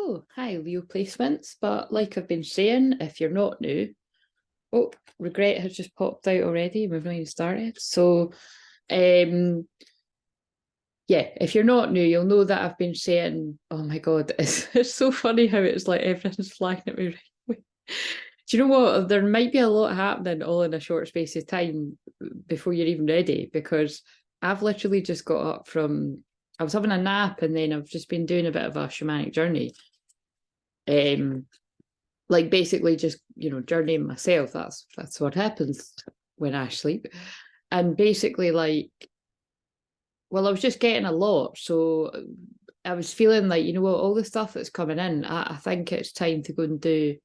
Oh, hi, Leo placements. But like I've been saying, if you're not new, oh, regret has just popped out already. We've not even started. So, yeah, if you're not new, you'll know that I've been saying, oh my God, it's so funny how it's like everything's flying at me right away. Do you know what? There might be a lot happening all in a short space of time before you're even ready, because I've literally just got up from, I was having a nap and then I've just been doing a bit of a shamanic journey. Like basically just, journeying myself. That's what happens when I sleep. And basically like, well, I was just getting a lot. So I was feeling like, you know what, all the stuff that's coming in, I think it's time to go and do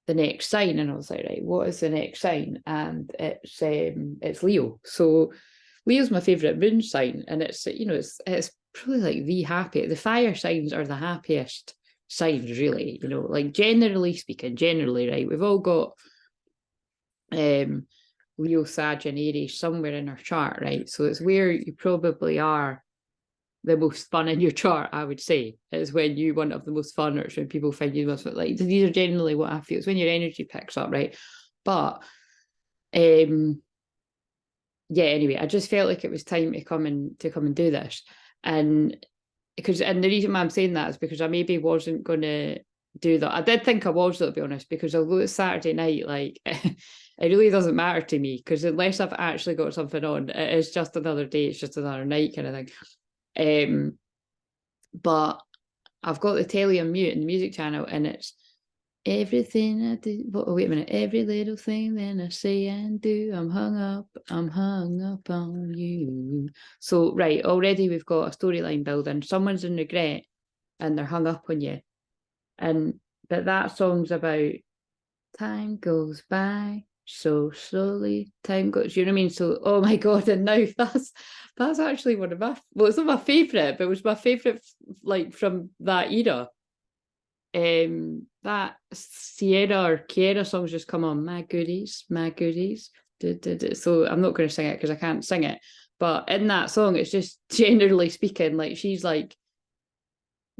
the next sign. And I was like, right, what is the next sign? And it's Leo. So Leo's my favourite moon sign, and it's it's probably like the fire signs are the happiest signs, really. Like generally speaking, right, we've all got Leo, Sag, and Aries somewhere in our chart, right? So it's where you probably are the most fun in your chart, I would say. It's when you want to have the most fun, or it's when people find you the most fun. Like these are generally what I feel. It's when your energy picks up, right? But yeah, anyway, I just felt like it was time to come and do this. And the reason why I'm saying that is because I maybe wasn't gonna do that. I did think I was, though, to be honest, because although it's Saturday night, like it really doesn't matter to me, because unless I've actually got something on, it is just another day, it's just another night kind of thing. But I've got the telly on mute in the music channel, and it's everything I do. Oh, wait a minute. Every little thing that I say and do, I'm hung up on you. So, right, already we've got a storyline building. Someone's in regret and they're hung up on you. But that song's about time goes by so slowly, time goes, you know what I mean? So, oh my God, and now that's actually one of my, well, it's not my favourite, but it was my favourite, like, from that era. That Sierra or Kiera song's just come on, my goodies. So I'm not going to sing it because I can't sing it, but in that song, it's just generally speaking, like she's like,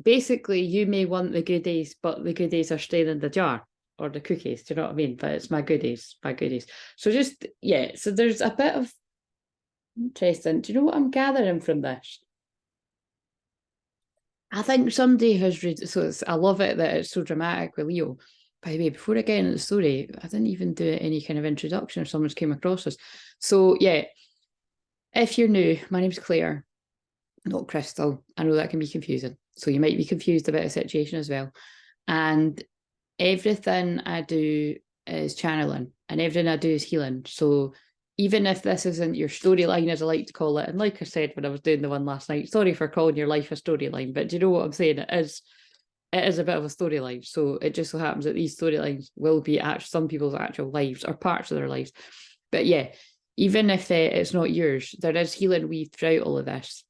basically, you may want the goodies, but the goodies are staying in the jar, or the cookies, do you know what I mean? But it's my goodies. So just, yeah, so there's a bit of interesting. Do you know what I'm gathering from this? I think somebody has read, so I love it that it's so dramatic with Leo. By the way, before I get into the story, I didn't even do any kind of introduction if someone's came across us. So yeah, if you're new, my name's Claire, not Crystal. I know that can be confusing. So you might be confused about a situation as well. And everything I do is channeling, and everything I do is healing. So even if this isn't your storyline, as I like to call it, and like I said when I was doing the one last night, sorry for calling your life a storyline, but do you know what I'm saying? It is a bit of a storyline. So it just so happens that these storylines will be some people's actual lives or parts of their lives. But yeah, even if it's not yours, there is healing weaved throughout all of this.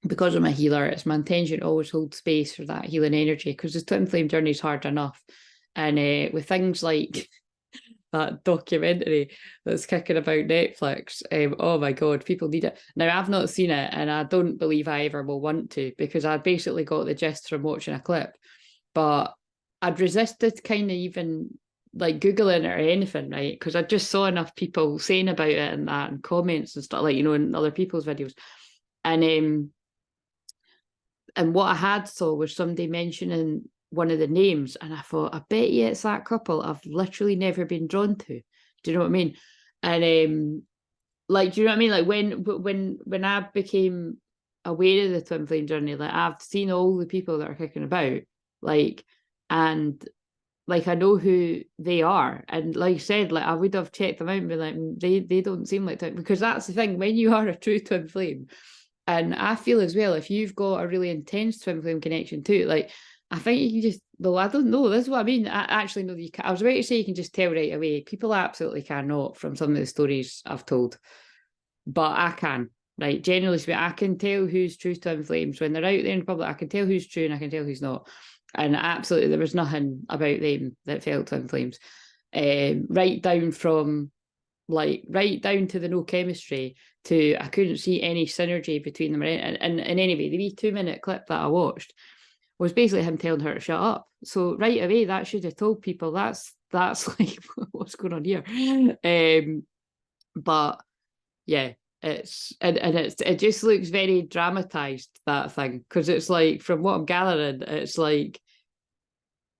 Because I'm a healer, it's my intention to always hold space for that healing energy, because the twin flame journey is hard enough. And with things like that documentary that's kicking about Netflix, oh my God, people need it. Now, I've not seen it, and I don't believe I ever will want to, because I basically got the gist from watching a clip. But I'd resisted kind of even like Googling it or anything, right? Because I just saw enough people saying about it and that, and comments and stuff, like, in other people's videos. And what I had saw was somebody mentioning one of the names, and I thought, I bet you it's that couple I've literally never been drawn to. Do you know what I mean? And like, do you know what I mean? Like when I became aware of the twin flame journey, like I've seen all the people that are kicking about, like, and like I know who they are, and like I said, like I would have checked them out and be like, they don't seem like twin, because that's the thing, when you are a true twin flame. And I feel as well, if you've got a really intense twin flame connection too, like I think you can just, well, I don't know, this is what I mean. I actually know that you can. I was about to say you can just tell right away. People absolutely cannot from some of the stories I've told, but I can. Right, generally speaking, I can tell who's true twin flames when they're out there in public. I can tell who's true and I can tell who's not. And absolutely, there was nothing about them that felt twin flames. Right down from right down to the no chemistry, to I couldn't see any synergy between them. And anyway, the wee 2-minute clip that I watched, was basically him telling her to shut up. So right away, that should have told people that's like what's going on here. But yeah, it just looks very dramatized, that thing, because it's like, from what I'm gathering, it's like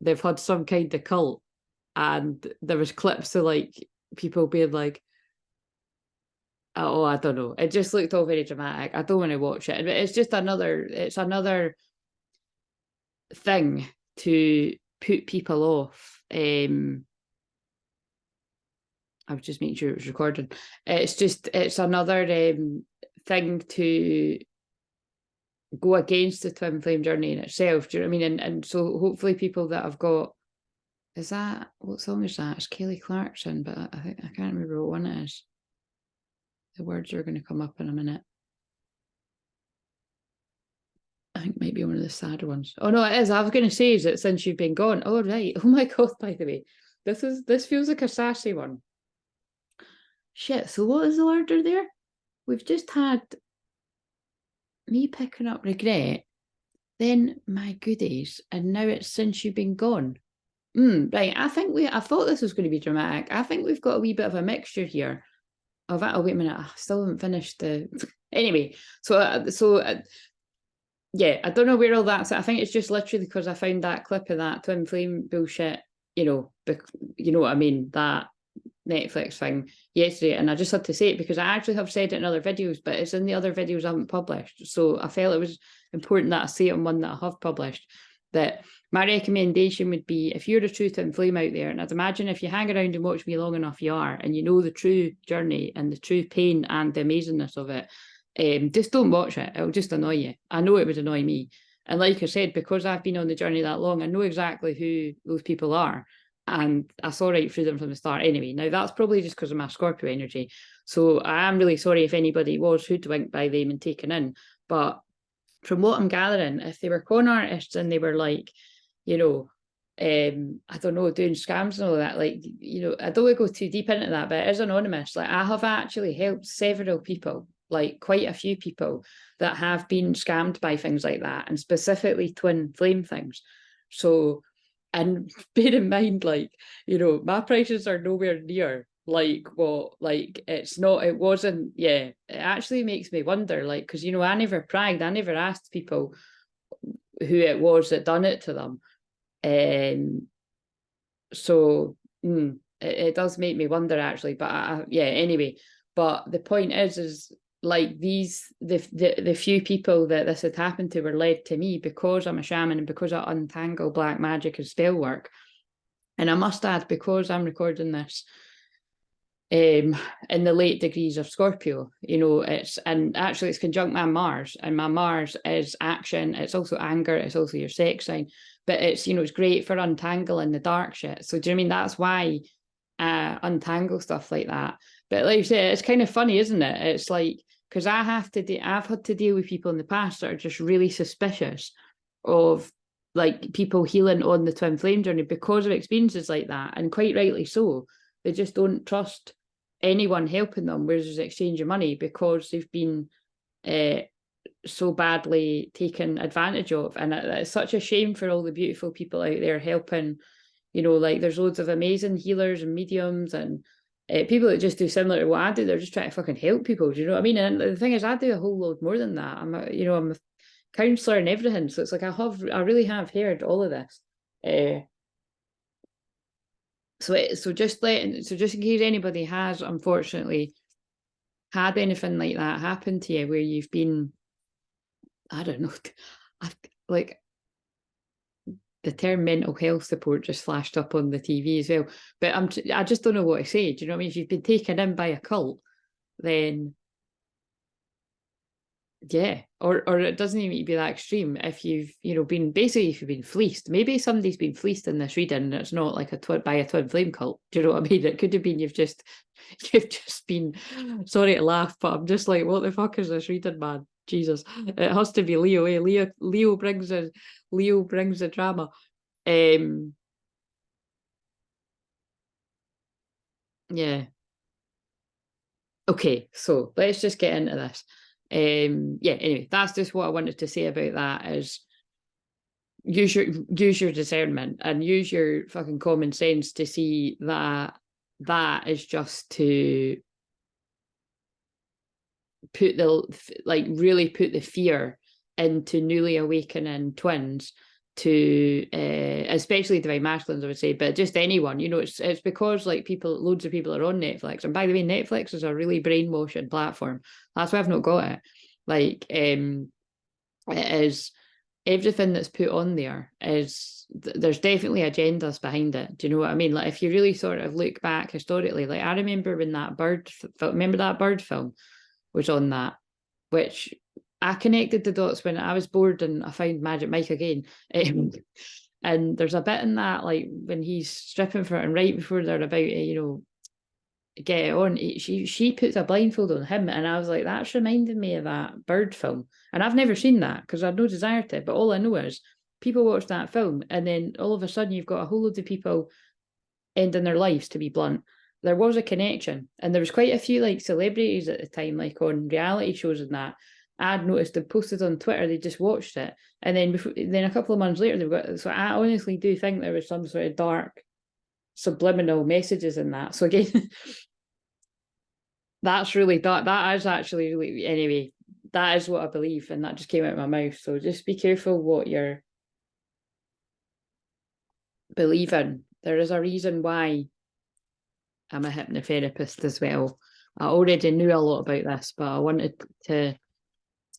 they've had some kind of cult, and there was clips of like people being like, oh, I don't know. It just looked all very dramatic. I don't want to watch it. But it's another thing to put people off. I was just making sure it was recording. It's another thing to go against the twin flame journey in itself. Do you know what I mean? And so hopefully people that have got, is that, what song is that? It's Kelly Clarkson, but I think I can't remember what one it is. The words are going to come up in a minute. I think maybe one of the sadder ones. Oh no, it is. I was going to say, is it Since You've Been Gone? Oh right. Oh my god, by the way. This feels like a sassy one. Shit, so what is the order there? We've just had me picking up regret, then my goodies, and now it's Since You've Been Gone. Right, I thought this was going to be dramatic. I think we've got a wee bit of a mixture here of that. Oh, wait a minute, I still haven't finished the... Anyway, yeah, I don't know where all that's at. I think it's just literally because I found that clip of that twin flame bullshit, you know what I mean, that Netflix thing yesterday, and I just had to say it because I actually have said it in other videos, but it's in the other videos I haven't published. So I felt it was important that I say it on one that I have published, that my recommendation would be, if you're a true twin flame out there, and I'd imagine if you hang around and watch me long enough, you are, and you know the true journey and the true pain and the amazingness of it, just don't watch it. It'll just annoy you. I know it would annoy me. And like I said, because I've been on the journey that long, I know exactly who those people are. And I saw right through them from the start anyway. Now, that's probably just because of my Scorpio energy. So I am really sorry if anybody was hoodwinked by them and taken in. But from what I'm gathering, if they were con artists and they were like, I don't know, doing scams and all that, like, I don't want to go too deep into that, but it is anonymous. Like, I have actually helped several people, like quite a few people that have been scammed by things like that, and specifically twin flame things. So, and bear in mind, like, my prices are nowhere near like what, like, it wasn't, yeah, it actually makes me wonder, like, because, I never bragged, I never asked people who it was that done it to them. So it does make me wonder, actually, but yeah, anyway, but the point is like, the few people that this had happened to were led to me because I'm a shaman and because I untangle black magic and spell work. And I must add, because I'm recording this in the late degrees of Scorpio, it's conjunct my Mars, and my Mars is action, it's also anger, it's also your sex sign, but it's, it's great for untangling the dark shit. So do you know what I mean? That's why I untangle stuff like that. But like you say, it's kind of funny, isn't it? It's like, because I've had to deal with people in the past that are just really suspicious of, like, people healing on the twin flame journey because of experiences like that, and quite rightly so. They just don't trust anyone helping them, whereas there's exchange of money, because they've been so badly taken advantage of. And it's such a shame for all the beautiful people out there helping. Like, there's loads of amazing healers and mediums and people that just do similar to what I do. They're just trying to fucking help people. Do you know what I mean? And the thing is, I do a whole load more than that. I'm a counselor and everything. So it's like, I really have heard all of this. So just in case anybody has unfortunately had anything like that happen to you, where you've been, I don't know, like, the term mental health support just flashed up on the TV as well. But I just don't know what to say. Do you know what I mean? If you've been taken in by a cult, then yeah, or it doesn't even need to be that extreme. If you've if you've been fleeced, maybe somebody's been fleeced in this reading, and it's not like by a twin flame cult. Do you know what I mean? It could have been you've just been, sorry to laugh, but I'm just like, what the fuck is this reading, man? Jesus, it has to be Leo. Leo brings the drama. Yeah. Okay, so let's just get into this. Yeah, anyway, that's just what I wanted to say about that, is use your discernment and use your fucking common sense to see that that is just to put really put the fear into newly awakening twins, to especially divine masculines, I would say, but just anyone, it's because like loads of people are on Netflix, and by the way, Netflix is a really brainwashing platform. That's why I've not got it. Like it is, everything that's put on there is, there's definitely agendas behind it. Do you know what I mean? Like if you really sort of look back historically, like I remember when that bird film was on that, which I connected the dots when I was bored and I found Magic Mike again. And there's a bit in that, like when he's stripping for it, and right before they're about to, get it on, she puts a blindfold on him, and I was like, that's reminding me of that bird film. And I've never seen that because I had no desire to, but all I know is people watch that film, and then all of a sudden you've got a whole load of people ending their lives, to be blunt. There was a connection, and there was quite a few like celebrities at the time, like on reality shows and that. I'd noticed they posted on Twitter, they just watched it, and then a couple of months later they've got. So I honestly do think there was some sort of dark subliminal messages in that. So again, that's really dark. That is actually really, anyway, that is what I believe, and that just came out of my mouth. So just be careful what you're believing. There is a reason why I'm a hypnotherapist as well. I already knew a lot about this, but I wanted to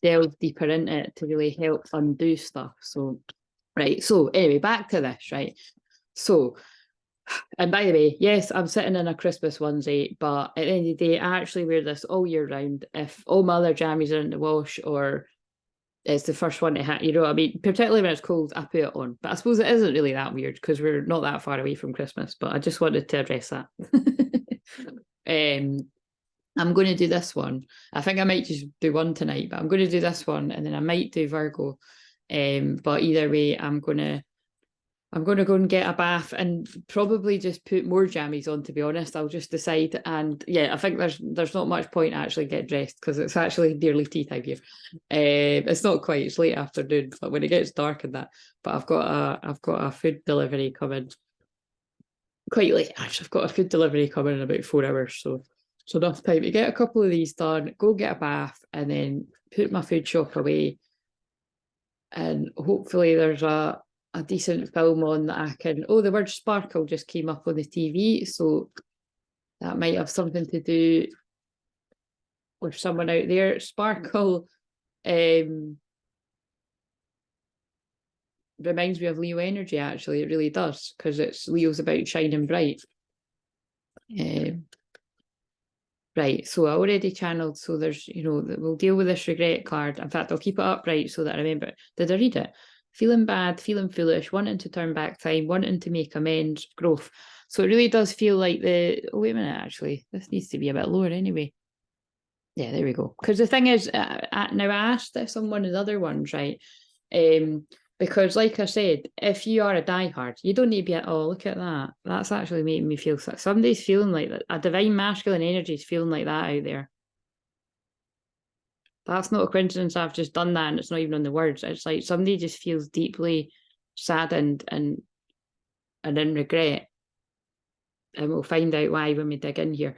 delve deeper into it to really help undo stuff. So, right. So anyway, back to this, right? So, and by the way, yes, I'm sitting in a Christmas onesie, but at the end of the day, I actually wear this all year round. If all my other jammies are in the wash, or it's the first one to have, you know what I mean? Particularly when it's cold, I put it on. But I suppose it isn't really that weird because we're not that far away from Christmas, but I just wanted to address that. I'm going to do this one. I think I might just do one tonight, but I'm going to do this one, and then I might do Virgo. But either way, I'm going to go and get a bath and probably just put more jammies on, to be honest. I'll just decide. And yeah, I think there's not much point actually get dressed because it's actually nearly tea time here. It's not quite, it's late afternoon, but when it gets dark and that. But I've got a food delivery coming quite late. Actually, I've got a food delivery coming in about 4 hours. So enough time to get a couple of these done, go get a bath, and then put my food shop away. And hopefully there's a decent film on that I can. Oh, the word sparkle just came up on the TV, so that might have something to do with someone out there. Sparkle reminds me of Leo energy, actually. It really does, because Leo's about shining bright. Right, so I already channeled, so there's, we'll deal with this regret card. In fact, I'll keep it upright so that I remember. Did I read it? Feeling bad, feeling foolish, wanting to turn back time, wanting to make amends, growth. So it really does feel like oh, wait a minute, actually. This needs to be a bit lower anyway. Yeah, there we go. Because the thing is, now I asked this on one of the other ones, right? Because like I said, if you are a diehard, you don't need to be oh, look at that. That's actually making me feel sick. Somebody's feeling like that. A divine masculine energy is feeling like that out there. That's not a coincidence. I've just done that and it's not even on the words. It's like somebody just feels deeply saddened and in regret. And we'll find out why when we dig in here.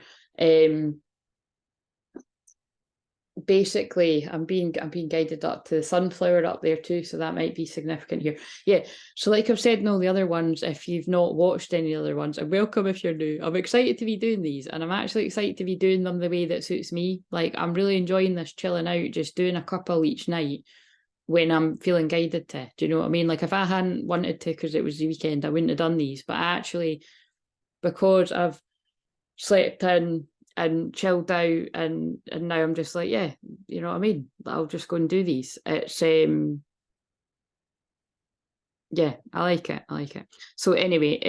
Basically, I'm being guided up to the sunflower up there too, so that might be significant here. Yeah, so like I've said in all the other ones, if you've not watched any other ones, and welcome if you're new. I'm excited to be doing these, and I'm actually excited to be doing them the way that suits me. Like, I'm really enjoying this chilling out, just doing a couple each night when I'm feeling guided to. Do you know what I mean? Like, if I hadn't wanted to because it was the weekend, I wouldn't have done these, but actually, because I've slept in and chilled out, and now I'm just like, yeah, you know what I mean? I'll just go and do these. It's yeah, I like it. So anyway,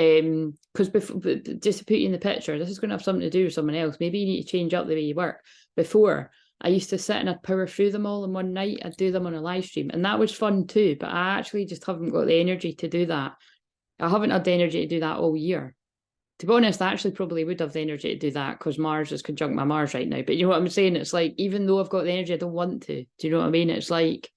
because just to put you in the picture, this is going to have something to do with someone else. Maybe you need to change up the way you work. Before, I used to sit and I'd power through them all in one night. I'd do them on a live stream, and that was fun too, but I actually just haven't got the energy to do that. I haven't had the energy to do that all year. To be honest, I actually probably would have the energy to do that because Mars is conjunct my Mars right now. But you know what I'm saying? It's like, even though I've got the energy, I don't want to. Do you know what I mean? It's like,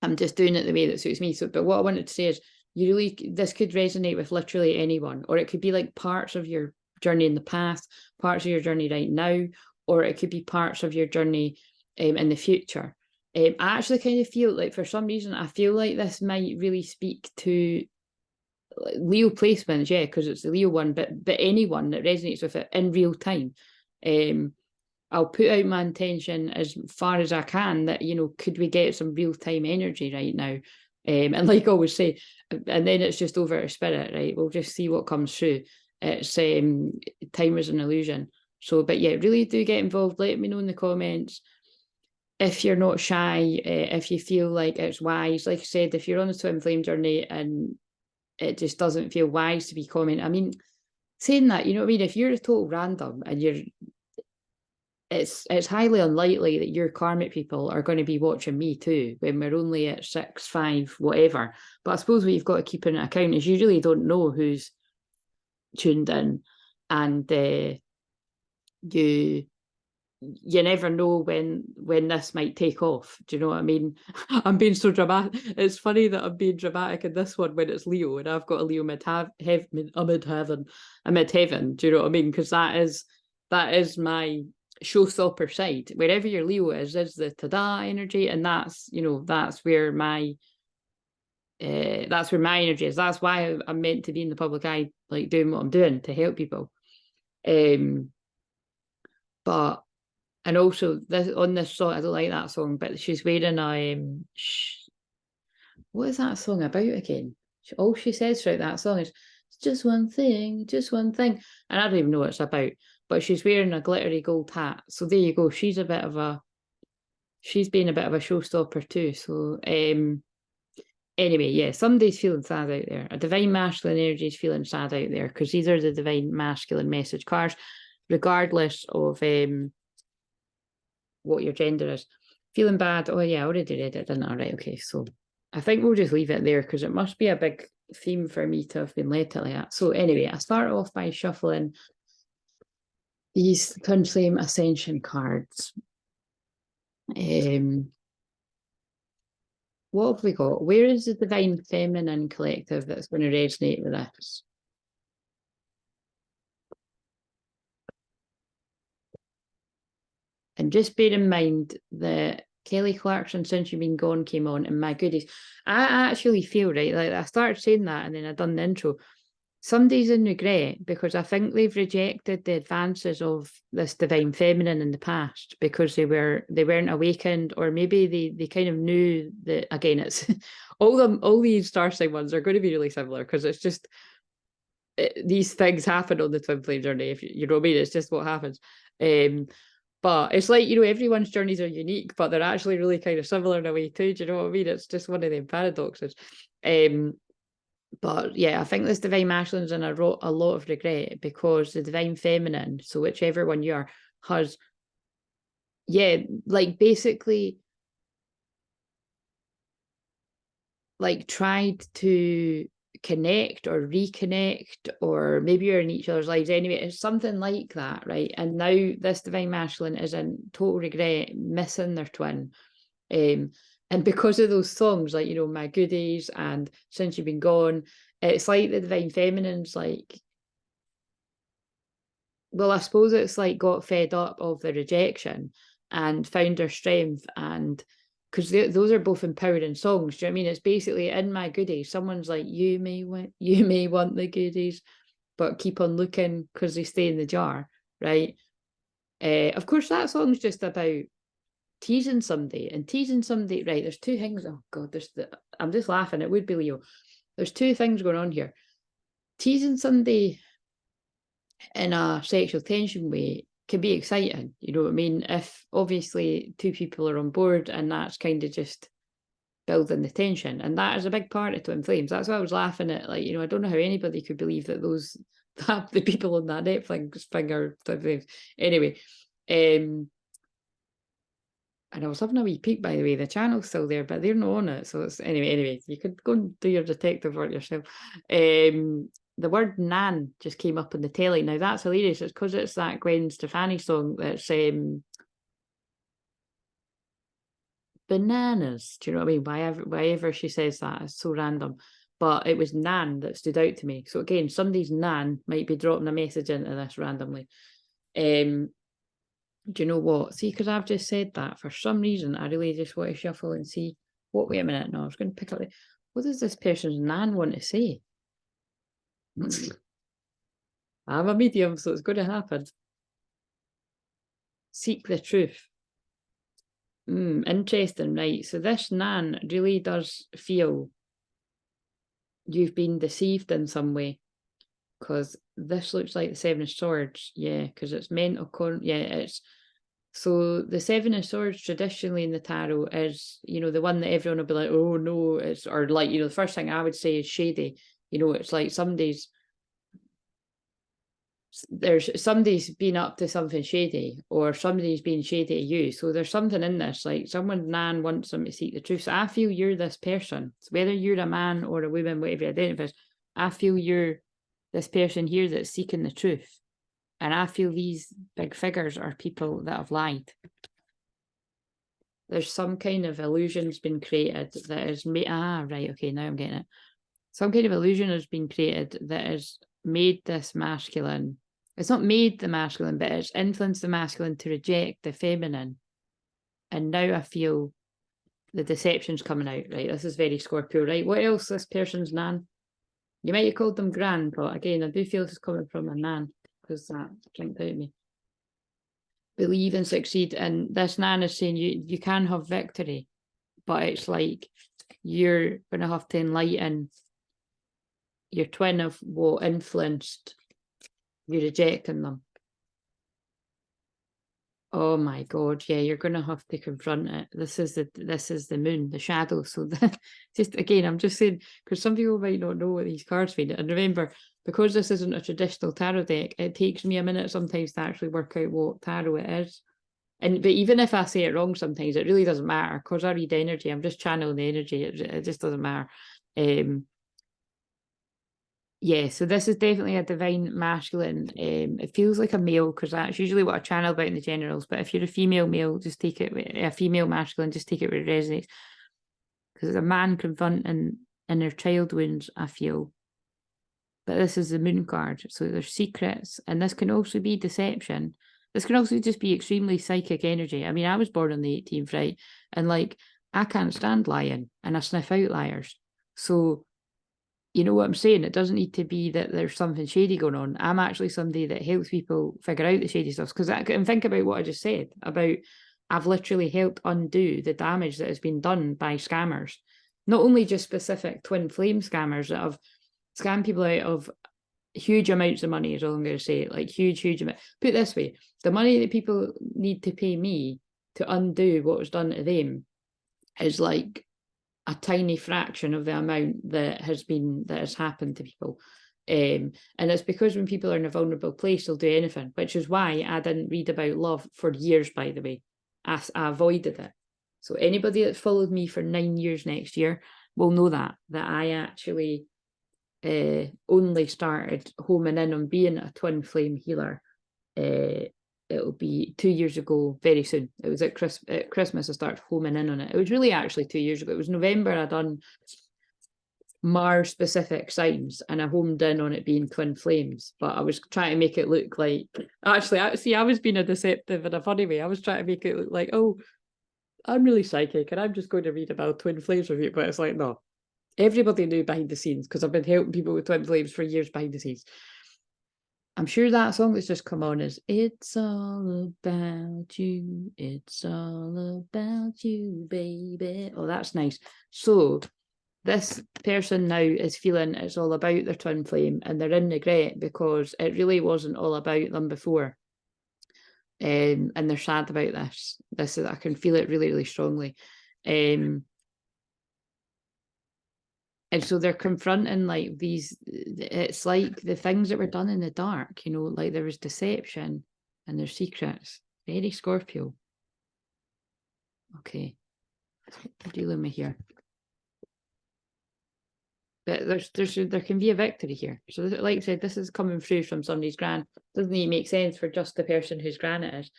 I'm just doing it the way that suits me. So, but what I wanted to say is, this could resonate with literally anyone, or it could be like parts of your journey in the past, parts of your journey right now, or it could be parts of your journey in the future. I actually kind of feel like, for some reason, I feel like this might really speak to Leo placements, yeah, because it's the Leo one, but anyone that resonates with it in real time. I'll put out my intention as far as I can that, could we get some real time energy right now? And like I always say, and then it's just over to spirit, right? We'll just see what comes through. It's time is an illusion. So, but yeah, really do get involved. Let me know in the comments if you're not shy, if you feel like it's wise. Like I said, if you're on the Twinflame journey and it just doesn't feel wise to be commenting. I mean, saying that, you know what I mean? If you're a total random and it's highly unlikely that your karmic people are going to be watching me too when we're only at 6, 5, whatever. But I suppose what you've got to keep in account is you really don't know who's tuned in, and you never know when this might take off. Do you know what I mean? I'm being so dramatic. It's funny that I'm being dramatic in this one when it's Leo and I've got a Leo amid heaven. Do you know what I mean? Because that is my showstopper side. Wherever your Leo is the tada energy, and that's where my energy is. That's why I'm meant to be in the public eye, like doing what I'm doing to help people. But and also on this song, I don't like that song, but she's wearing a what is that song about again? All she says throughout that song is just one thing, and I don't even know what it's about. But she's wearing a glittery gold hat, so there you go. She's being a bit of a showstopper too. So anyway, yeah, somebody's feeling sad out there. A divine masculine energy is feeling sad out there, because these are the divine masculine message cards, regardless of what your gender is. Feeling bad. Oh yeah, I already read it, didn't I? Right, okay, so I think we'll just leave it there, because it must be a big theme for me to have been led to like that. So anyway, I start off by shuffling these Twinflame Ascension cards. What have we got? Where is the divine feminine collective that's going to resonate with this? And just bear in mind that Kelly Clarkson, Since You've Been Gone, came on, and my goodies, I actually feel, right, like I started saying that and then I done the intro. Somebody's in regret because I think they've rejected the advances of this divine feminine in the past because they weren't awakened, or maybe they kind of knew that. Again, it's all these star sign ones are going to be really similar, because it's just these things happen on the twin flame journey. If you know what I mean, it's just what happens. But it's like, everyone's journeys are unique, but they're actually really kind of similar in a way too. Do you know what I mean? It's just one of them paradoxes. But yeah, I think this divine masculine's in a lot of regret, because the divine feminine, so whichever one you are, has, yeah, like basically like tried to connect or reconnect, or maybe you're in each other's lives anyway. It's something like that, right? And now this divine masculine is in total regret, missing their twin. And because of those songs, like, My Goodies and Since You've Been Gone, it's like the divine feminine's like, well, I suppose it's like got fed up of the rejection and found their strength. And because those are both empowering songs. Do you know what I mean? It's basically, in My Goodies, someone's like, you may want the goodies, but keep on looking because they stay in the jar, right? Of course, that song's just about teasing somebody, right? There's two things. Oh god, I'm just laughing. It would be Leo. There's two things going on here. Teasing somebody in a sexual tension way can be exciting, you know what I mean? If obviously two people are on board, and that's kind of just building the tension, and that is a big part of Twin Flames. That's why I was laughing at, like, I don't know how anybody could believe that the people on that Netflix thing are Twin Flames. Anyway, and I was having a wee peek, by the way. The channel's still there, but they're not on it. So it's anyway, you could go and do your detective work yourself. The word nan just came up in the telly. Now that's hilarious. It's because it's that Gwen Stefani song that's bananas. Do you know what I mean? Why ever she says that, it's so random. But it was Nan that stood out to me. So again, somebody's Nan might be dropping a message into this randomly. Do you know what? See, because I've just said that, for some reason, I really just want to shuffle and see what. Wait a minute. No, I was going to pick up. What does this person's Nan want to say? I'm a medium, so it's going to happen. Seek the truth. Interesting, right? So this Nan really does feel you've been deceived in some way, because this looks like the Seven of Swords. Yeah, because it's mental it's so the Seven of Swords traditionally in the tarot is, you know, the one that everyone will be like, oh no, it's, or like, you know, the first thing I would say is shady. You know, it's like somebody's been up to something shady, or somebody's been shady to you. So there's something in this, like someone Nan wants them to seek the truth. So I feel you're this person. So whether you're a man or a woman, whatever you identify as, I feel you're this person here that's seeking the truth. And I feel these big figures are people that have lied. There's some kind of illusion's been created that is made. Right, okay, now I'm getting it. Some kind of illusion has been created that has made this masculine. It's not made the masculine, but it's influenced the masculine to reject the feminine. And now I feel the deception's coming out, right? This is very Scorpio, right? What else this person's Nan? You might have called them Gran, but again, I do feel this is coming from a Nan, because that jumped out at me. Believe and succeed. And this Nan is saying you can have victory, but it's like you're going to have to enlighten your twin of what influenced you rejecting them. Oh my God, yeah, you're going to have to confront it. This is the moon, the shadow. So just again, I'm just saying, because some people might not know what these cards mean. And remember, because this isn't a traditional tarot deck, it takes me a minute sometimes to actually work out what tarot it is. But even if I say it wrong sometimes, it really doesn't matter, because I read energy. I'm just channeling the energy. It just doesn't matter. Yeah, so this is definitely a divine masculine. It feels like a male, because that's usually what I channel about in the generals. But if you're a female male, just take it with a female masculine, just take it where it resonates. Because it's a man confronting inner child wounds, I feel. But this is the moon card, so there's secrets, and this can also be deception. This can also just be extremely psychic energy. I mean, I was born on the 18th, right? And like, I can't stand lying, and I sniff out liars. So you know what I'm saying? It doesn't need to be that there's something shady going on. I'm actually somebody that helps people figure out the shady stuff. Because I can think about what I just said about I've literally helped undo the damage that has been done by scammers. Not only just specific Twinflame scammers that have scammed people out of huge amounts of money, is all I'm going to say. Like huge amount. Put it this way, the money that people need to pay me to undo what was done to them is like a tiny fraction of the amount that has happened to people. And it's because when people are in a vulnerable place, they'll do anything, which is why I didn't read about love for years, by the way. I avoided it. So anybody that's followed me for 9 years next year will know that I actually only started homing in on being a twin flame healer. It'll be 2 years ago, very soon. It was at Christmas I started homing in on it. It was really actually 2 years ago. It was November I done Mars specific signs, and I homed in on it being twin flames. But I was trying to make it look like, actually, I was being a deceptive in a funny way. I was trying to make it look like, oh, I'm really psychic and I'm just going to read about twin flames with you. But it's like, no, everybody knew behind the scenes, because I've been helping people with twin flames for years behind the scenes. I'm sure that song that's just come on is "It's all about you, it's all about you, baby." Oh, that's nice. So this person now is feeling it's all about their twin flame, and they're in regret because it really wasn't all about them before. And they're sad about this. This is, I can feel it really, really strongly. And so they're confronting like these, it's like the things that were done in the dark, you know, like there was deception and there's secrets. Very Scorpio. Okay. I'm dealing with here. But there can be a victory here. So like I said, this is coming through from somebody's gran. Doesn't even make sense for just the person whose gran it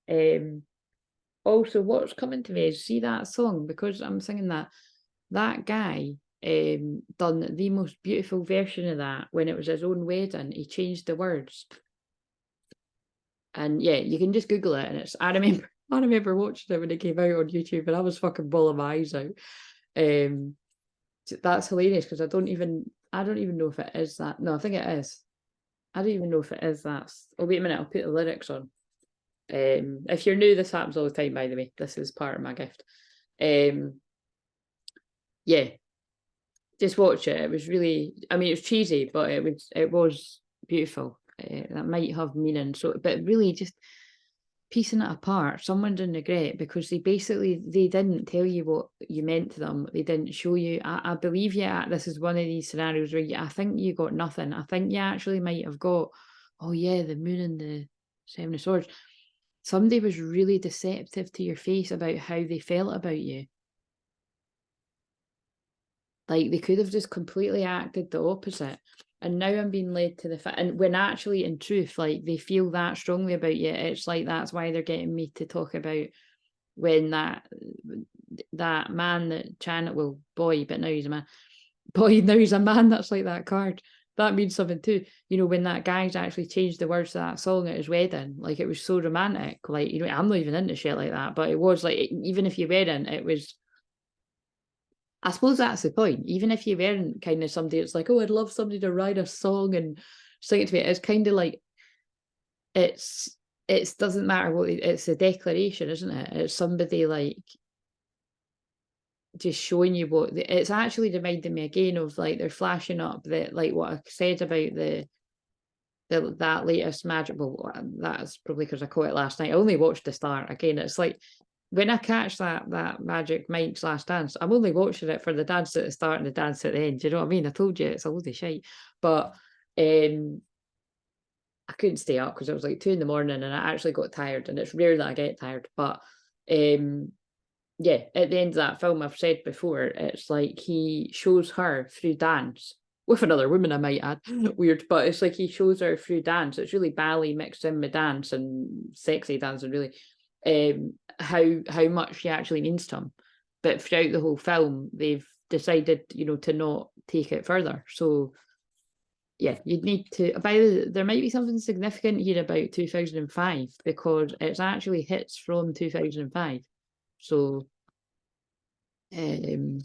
is. also what's coming to me is, see that song, because I'm singing that guy done the most beautiful version of that when it was his own wedding. He changed the words, and yeah, you can just Google it, and it's I remember watching it when it came out on YouTube, and I was fucking bawling my eyes out. That's hilarious, because I don't even know if it is that. No, I think it is. I don't even know if it is that. Oh, wait a minute, I'll put the lyrics on. If you're new, this happens all the time, by the way. This is part of my gift. Yeah, just watch it. It was really, I mean, it was cheesy, but it was beautiful. That might have meaning. So, but really, just piecing it apart, someone didn't regret, because they didn't tell you what you meant to them. They didn't show you. I believe you. This is one of these scenarios where I think you got nothing. I think you actually might have got, oh yeah, the moon and the Seven of Swords. Somebody was really deceptive to your face about how they felt about you. Like, they could have just completely acted the opposite. And now I'm being led to the fact, and when actually in truth, like, they feel that strongly about you, it's like that's why they're getting me to talk about when that man that channel, well, boy, but now he's a man. Boy, now he's a man, that's like that card. That means something too. You know, when that guy's actually changed the words to that song at his wedding, like, it was so romantic. Like, you know, I'm not even into shit like that, but it was like, even if you weren't, it was, I suppose that's the point. Even if you weren't kind of somebody, it's like, oh, I'd love somebody to write a song and sing it to me. It's kind of like, it doesn't matter what, it's a declaration, isn't it? It's somebody like just showing you what it's actually reminding me again of, like, they're flashing up that, like, what I said about that latest magic. Well, that's probably because I caught it last night. I only watched the start. Again, it's like when I catch that Magic Mike's Last Dance, I'm only watching it for the dance at the start and the dance at the end. Do you know what I mean? I told you it's a load of shite, but I couldn't stay up because it was like 2 a.m. and I actually got tired, and it's rare that I get tired. But yeah, at the end of that film, I've said before, it's like he shows her through dance with another woman, I might add. Weird, but it's like he shows her through dance. It's really ballet mixed in with dance and sexy dancing, really. How much she actually means to him. But throughout the whole film, they've decided, you know, to not take it further. So yeah, you'd need to. There might be something significant here about 2005, because it's actually hits from 2005. So, is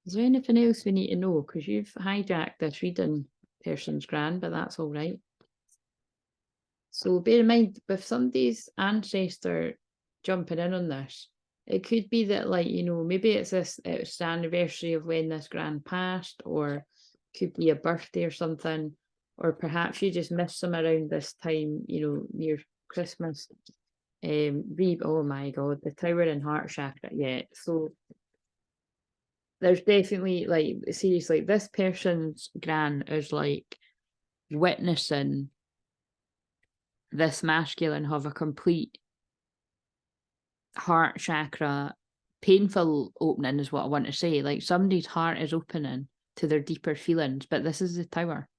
there anything else we need to know? Because you've hijacked this reading person's grand, but that's all right. So bear in mind, with somebody's ancestor jumping in on this, it could be that, like, you know, maybe it's the anniversary of when this grand passed, or could be a birthday or something, or perhaps you just missed them around this time, you know, near Christmas. Oh my god, the Tower and Heart Chakra. Yeah, so there's definitely, like, seriously, this person's gran is like witnessing this masculine have a complete heart chakra painful opening, is what I want to say. Like, somebody's heart is opening to their deeper feelings, but this is the Tower.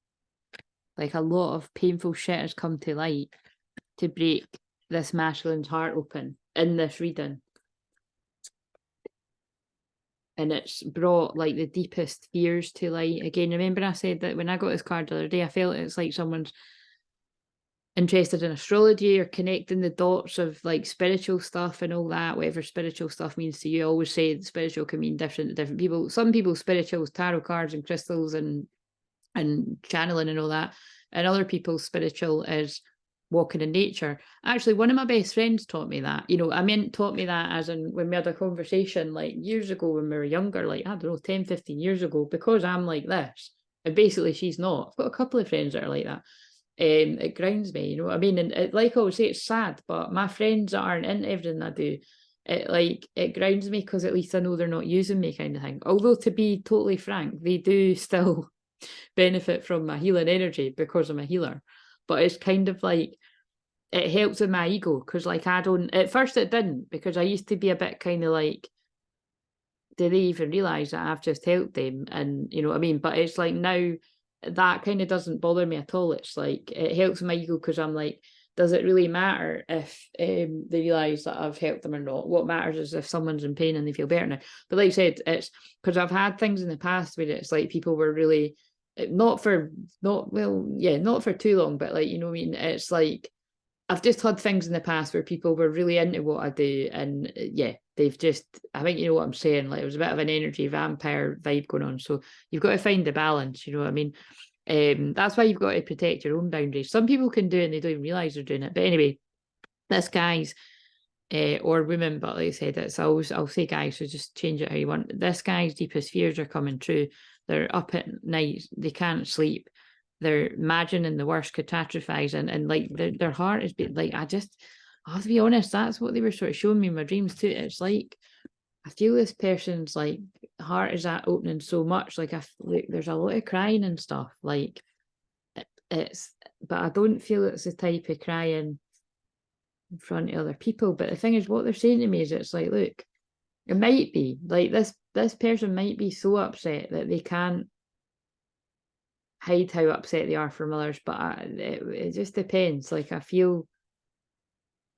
Like, a lot of painful shit has come to light to break this masculine's heart open in this reading. And it's brought, like, the deepest fears to light. Again, remember I said that when I got this card the other day, I felt it's like someone's interested in astrology or connecting the dots of, like, spiritual stuff and all that, whatever spiritual stuff means to you. I always say spiritual can mean different to different people. Some people, spiritual is tarot cards and crystals and channeling and all that. And other people, spiritual is walking in nature. Actually, one of my best friends taught me that. You know, I mean, taught me that as in when we had a conversation, like, years ago when we were younger, like, I don't know, 10, 15 years ago, because I'm like this. And basically she's not. I've got a couple of friends that are like that. It grinds me, you know what I mean? And like I always say, it's sad, but my friends that aren't into everything I do, it grinds me, because at least I know they're not using me, kind of thing. Although, to be totally frank, they do still benefit from my healing energy because I'm a healer. But it's kind of like, it helps with my ego, because, like, I don't, at first it didn't, because I used to be a bit kind of like, do they even realise that I've just helped them? And you know what I mean? But it's like now that kind of doesn't bother me at all. It's like, it helps my ego, because I'm like, does it really matter if they realise that I've helped them or not? What matters is if someone's in pain and they feel better now. But like I said, it's because I've had things in the past where it's like people were really not for too long, but like, you know what I mean? It's like I've just had things in the past where people were really into what I do, and they've just, I think you know what I'm saying, like it was a bit of an energy vampire vibe going on. So you've got to find the balance, you know what I mean? That's why you've got to protect your own boundaries. Some people can do it and they don't even realise they're doing it. But anyway, this guy's or women, but like I said, I'll say guys, so just change it how you want. This guy's deepest fears are coming true. They're up at night, they can't sleep, they're imagining the worst, catastrophizing, and like their heart is like, I have to be honest, that's what they were sort of showing me in my dreams too. It's like I feel this person's like heart is at opening so much, like there's a lot of crying and stuff, like it's, but I don't feel it's the type of crying in front of other people. But the thing is, what they're saying to me is, it's like, look, it might be like this person might be so upset that they can't hide how upset they are from others, but it just depends. Like I feel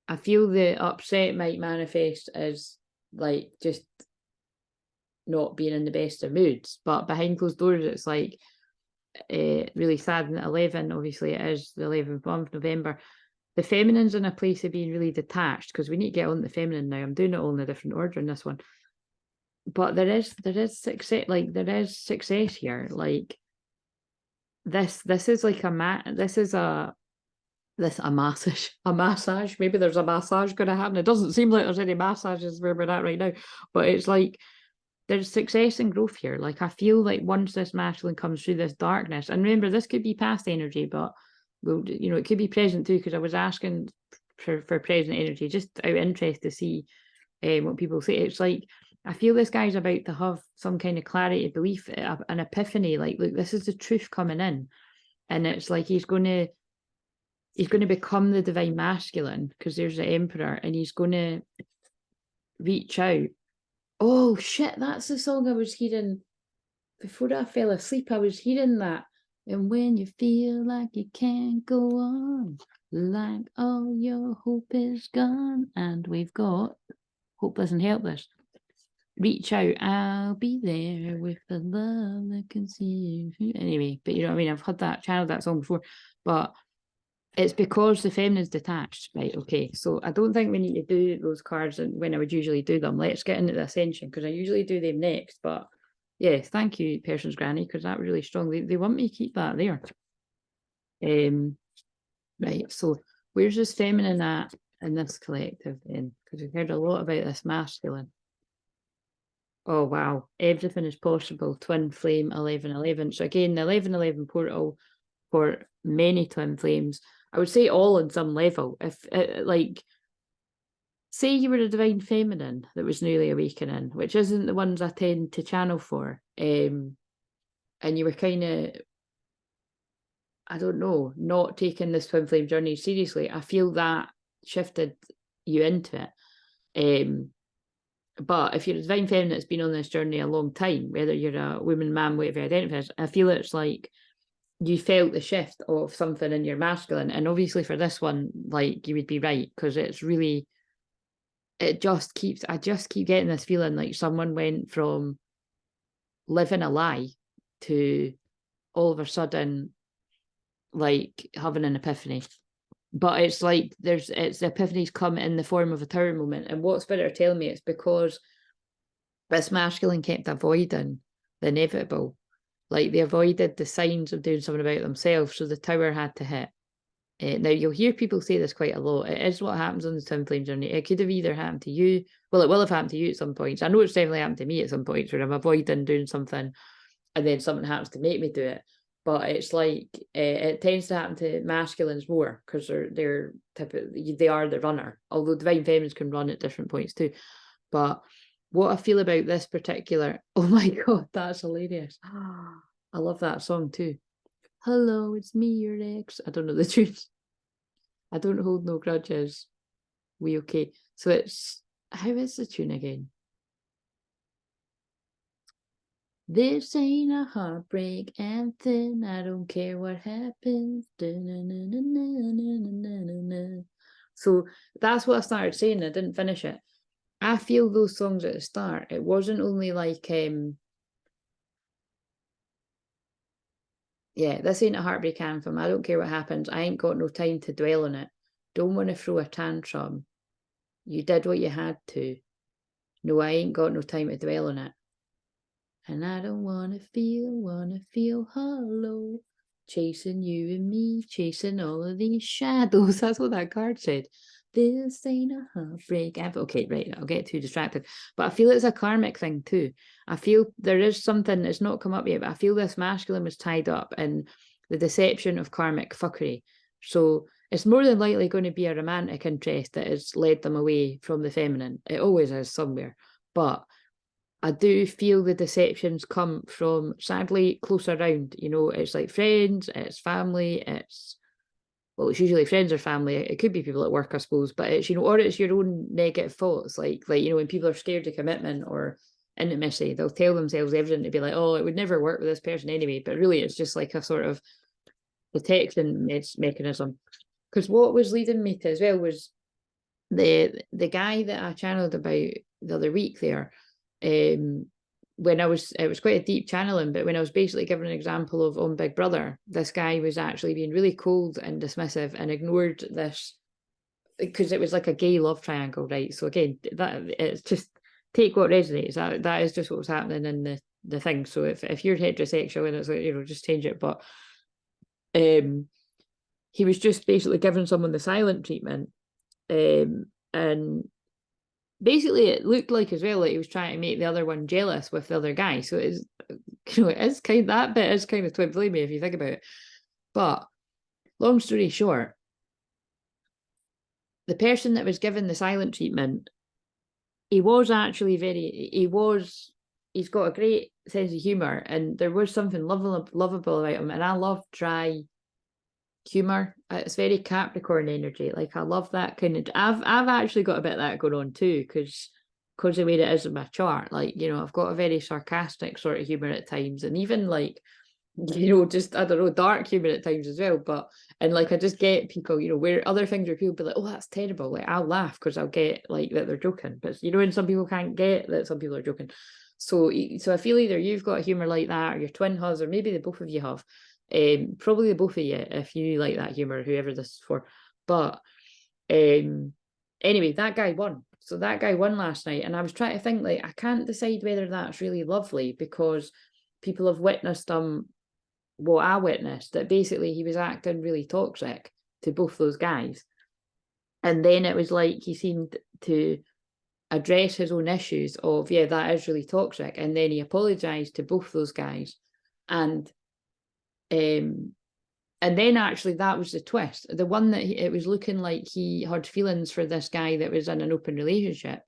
the upset might manifest as like just not being in the best of moods, but behind closed doors it's like really sad. And at 11, obviously it is the 11th month, November, the feminine's in a place of being really detached, because we need to get on the feminine now. I'm doing it all in a different order in this one, but there is success, like there is success here. Like this is like a massage. Maybe there's a massage going to happen. It doesn't seem like there's any massages where we're at right now, but it's like there's success and growth here. Like I feel like once this masculine comes through this darkness, and remember this could be past energy, but well, you know, it could be present too, because I was asking for present energy just out of interest to see what people say. It's like I feel this guy's about to have some kind of clarity, belief, an epiphany. Like, look, this is the truth coming in, and it's like he's going to become the divine masculine, because there's the emperor, and he's going to reach out. Oh shit, that's the song I was hearing before I fell asleep. I was hearing that. And when you feel like you can't go on, like all your hope is gone, and we've got hopeless and helpless, reach out, I'll be there with the love that can see you. Anyway, but you know what I mean? I've had that, channeled that song before, but it's because the feminine's detached, right? Okay, so I don't think we need to do those cards when I would usually do them. Let's get into the ascension, because I usually do them next. But yes, thank you, person's granny, because that was really strong. They want me to keep that there. Right, so where's this feminine at in this collective then? Because we've heard a lot about this masculine. Oh wow, everything is possible. Twin flame 1111. So again, the 1111 portal for many twin flames, I would say all on some level. If like, say you were a divine feminine that was newly awakening, which isn't the ones I tend to channel for, and you were kind of, I don't know, not taking this twin flame journey seriously, I feel that shifted you into it. But if you're a divine feminine that's been on this journey a long time, whether you're a woman, man, whatever you identify as, I feel it's like you felt the shift of something in your masculine. And obviously for this one, like you would be right, because it's really, I just keep getting this feeling like someone went from living a lie to all of a sudden like having an epiphany. But it's like it's the epiphanies come in the form of a tower moment. And what Spirit are telling me, it's because this masculine kept avoiding the inevitable. Like they avoided the signs of doing something about themselves, so the tower had to hit. Now you'll hear people say this quite a lot. It is what happens on the twin flame journey. It could have either happened to you. Well, it will have happened to you at some points. I know it's definitely happened to me at some points where I'm avoiding doing something, and then something happens to make me do it. But it's like it tends to happen to masculines more, because they're typically, they are the runner. Although divine feminines can run at different points too. But what I feel about this particular, oh my god, that's hilarious. I love that song too. Hello, it's me, your ex. I don't know the tunes. I don't hold no grudges. We okay. So it's, how is the tune again? This ain't a heartbreak anthem. I don't care what happens. So that's what I started saying. I didn't finish it. I feel those songs at the start. It wasn't only like, yeah, this ain't a heartbreak anthem. I don't care what happens. I ain't got no time to dwell on it. Don't want to throw a tantrum. You did what you had to. No, I ain't got no time to dwell on it. And I don't wanna feel hollow. Chasing you and me, chasing all of these shadows. That's what that card said. This ain't a heartbreak. Okay, right, I'll get too distracted. But I feel it's a karmic thing too. I feel there is something that's not come up yet, but I feel this masculine was tied up in the deception of karmic fuckery. So it's more than likely going to be a romantic interest that has led them away from the feminine. It always is somewhere. But I do feel the deceptions come from, sadly, close around. You know, it's like friends, it's family, it's usually friends or family. It could be people at work, I suppose, but it's, you know, or it's your own negative thoughts. Like, you know, when people are scared of commitment or intimacy, they'll tell themselves everything to be like, oh, it would never work with this person anyway. But really, it's just like a sort of protection mechanism. Because what was leading me to as well was the guy that I channeled about the other week there. When it was quite a deep channeling, but when I was basically giving an example of on Big Brother, this guy was actually being really cold and dismissive and ignored this because it was like a gay love triangle, right? So again, that it's just take what resonates. That is just what was happening in the thing. So if you're heterosexual and it's like, you know, just change it. But he was just basically giving someone the silent treatment, and basically it looked like as well like he was trying to make the other one jealous with the other guy. So it is, you know, it is kind, that bit is kind of Twinflame if you think about it. But long story short, the person that was given the silent treatment, he was actually he's got a great sense of humor, and there was something lovable about him. And I love dry humor. It's very Capricorn energy. Like, I love that kind of. I've actually got a bit of that going on too, because the way it is in my chart. Like, you know, I've got a very sarcastic sort of humor at times, and even like, you know, just, I don't know, dark humor at times as well. But and like, I just get people, you know, where other things where people be like, oh, that's terrible. Like, I'll laugh because I'll get like that they're joking. But you know, and some people can't get that some people are joking. So I feel either you've got humor like that, or your twin has, or maybe the both of you have. Probably the both of you if you like that humor, whoever this is for. But anyway, that guy won. So that guy won last night, and I was trying to think, like, I can't decide whether that's really lovely because people have witnessed what I witnessed, that basically he was acting really toxic to both those guys, and then it was like he seemed to address his own issues of, yeah, that is really toxic, and then he apologized to both those guys, and then actually that was the twist. The one that it was looking like he had feelings for this guy that was in an open relationship.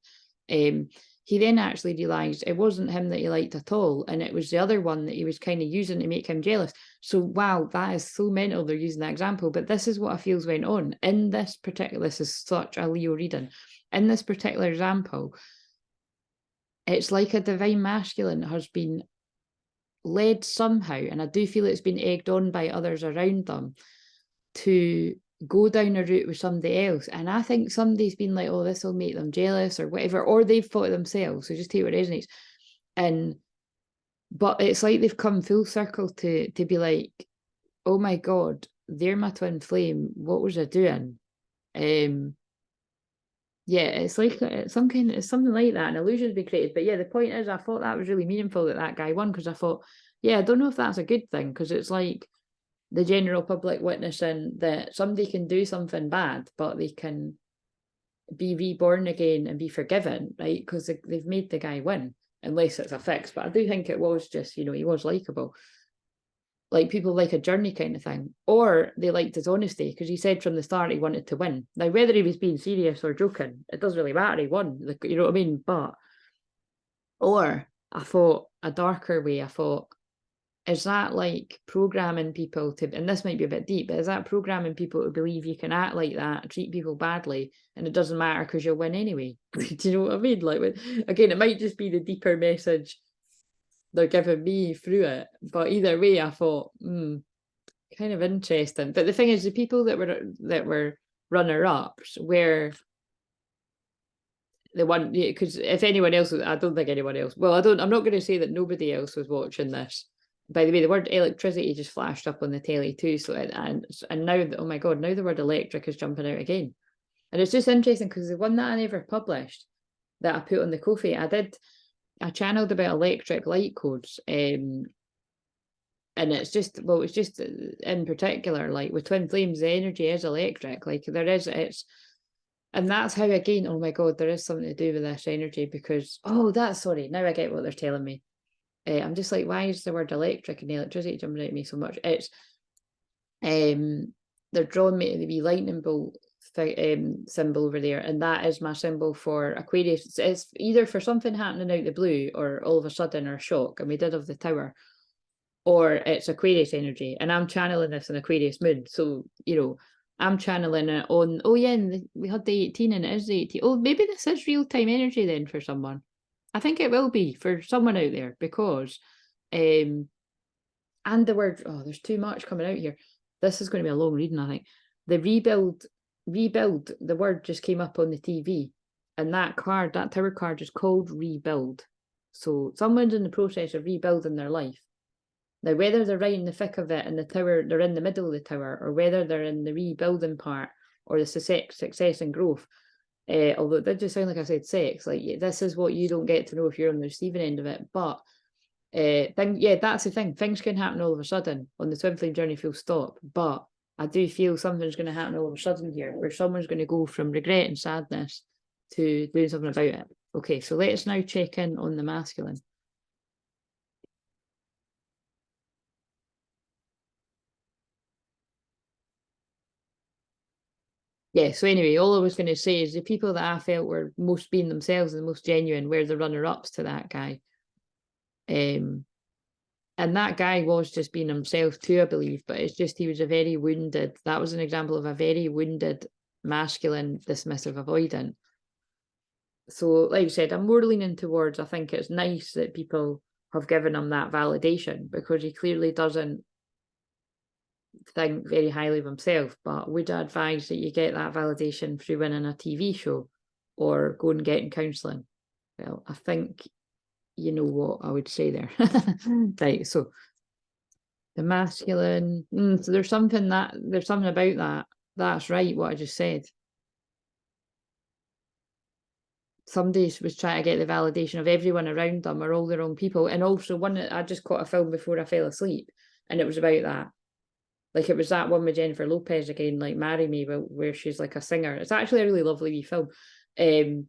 He then actually realised it wasn't him that he liked at all, and it was the other one that he was kind of using to make him jealous. So wow, that is so mental they're using that example. But this is what I feels went on in this particular. This is such a Leo reading. In this particular example, it's like a divine masculine has been led somehow, and I do feel it's been egged on by others around them to go down a route with somebody else. And I think somebody's been like, oh, this will make them jealous or whatever, or they've thought it themselves. So just take what resonates. But it's like they've come full circle to be like, oh my God, they're my twin flame. What was I doing? Yeah, it's like it's something like that. An illusion's been created. But yeah, the point is, I thought that was really meaningful that guy won, because I thought, yeah, I don't know if that's a good thing, because it's like the general public witnessing that somebody can do something bad, but they can be reborn again and be forgiven, right? Because they've made the guy win, unless it's a fix. But I do think it was just, you know, he was likable. Like, people like a journey kind of thing, or they liked his honesty, because he said from the start he wanted to win. Now, whether he was being serious or joking, it doesn't really matter. He won, like, you know what I mean? But, or I thought a darker way, I thought, is that like programming people to, and this might be a bit deep, but is that programming people to believe you can act like that, treat people badly, and it doesn't matter because you'll win anyway? Do you know what I mean? Like, again, it might just be the deeper message they're giving me through it. But either way, I thought, kind of interesting. But the thing is, the people that were runner-ups were the one, because if anyone else was, I don't think anyone else. Well, I'm not going to say that nobody else was watching this. By the way, the word electricity just flashed up on the telly too. So and now, oh my god, now the word electric is jumping out again. And it's just interesting because the one that I never published that I put on the Ko-fi, I channeled about electric light codes. And it's just in particular, like with twin flames, the energy is electric. Like and that's how, again, oh my god, there is something to do with this energy because, sorry, now I get what they're telling me. I'm just like, why is the word electric and electricity jumping at me so much? It's they're drawing me to the wee lightning bolt symbol over there, and that is my symbol for Aquarius. It's either for something happening out the blue or all of a sudden or shock, and we did have the tower, or it's Aquarius energy, and I'm channeling this in Aquarius moon. So, I'm channeling it on, and we had the 18 and it is the 18. Oh, maybe this is real-time energy then for someone. I think it will be for someone out there because, and the word, there's too much coming out here. This is going to be a long reading, I think. The rebuild, the word just came up on the TV, and that tower card is called rebuild. So someone's in the process of rebuilding their life. Now, whether they're right in the thick of it and the tower, they're in the middle of the tower, or whether they're in the rebuilding part or the success and growth, although it did just sound like I said sex, like this is what you don't get to know if you're on the receiving end of it. But that's the thing. Things can happen all of a sudden on the twin flame journey, full stop. But I do feel something's going to happen all of a sudden here, where someone's going to go from regret and sadness to doing something about it. Okay, so let's now check in on the masculine. Yeah, so anyway, all I was going to say is the people that I felt were most being themselves and the most genuine were the runner-ups to that guy. And that guy was just being himself too, I believe, but it's just he was that was an example of a very wounded, masculine, dismissive, avoidant. So, like I said, I'm more leaning towards, I think it's nice that people have given him that validation because he clearly doesn't think very highly of himself, but would I advise that you get that validation through winning a TV show or go and getting counselling? Well, I think you know what I would say there. Right, so the masculine, so there's something about that. That's right, what I just said. Somebody was trying to get the validation of everyone around them are all the wrong people. And also I just caught a film before I fell asleep, and it was about that. Like it was that one with Jennifer Lopez again, like Marry Me, where she's like a singer. It's actually a really lovely wee film. Really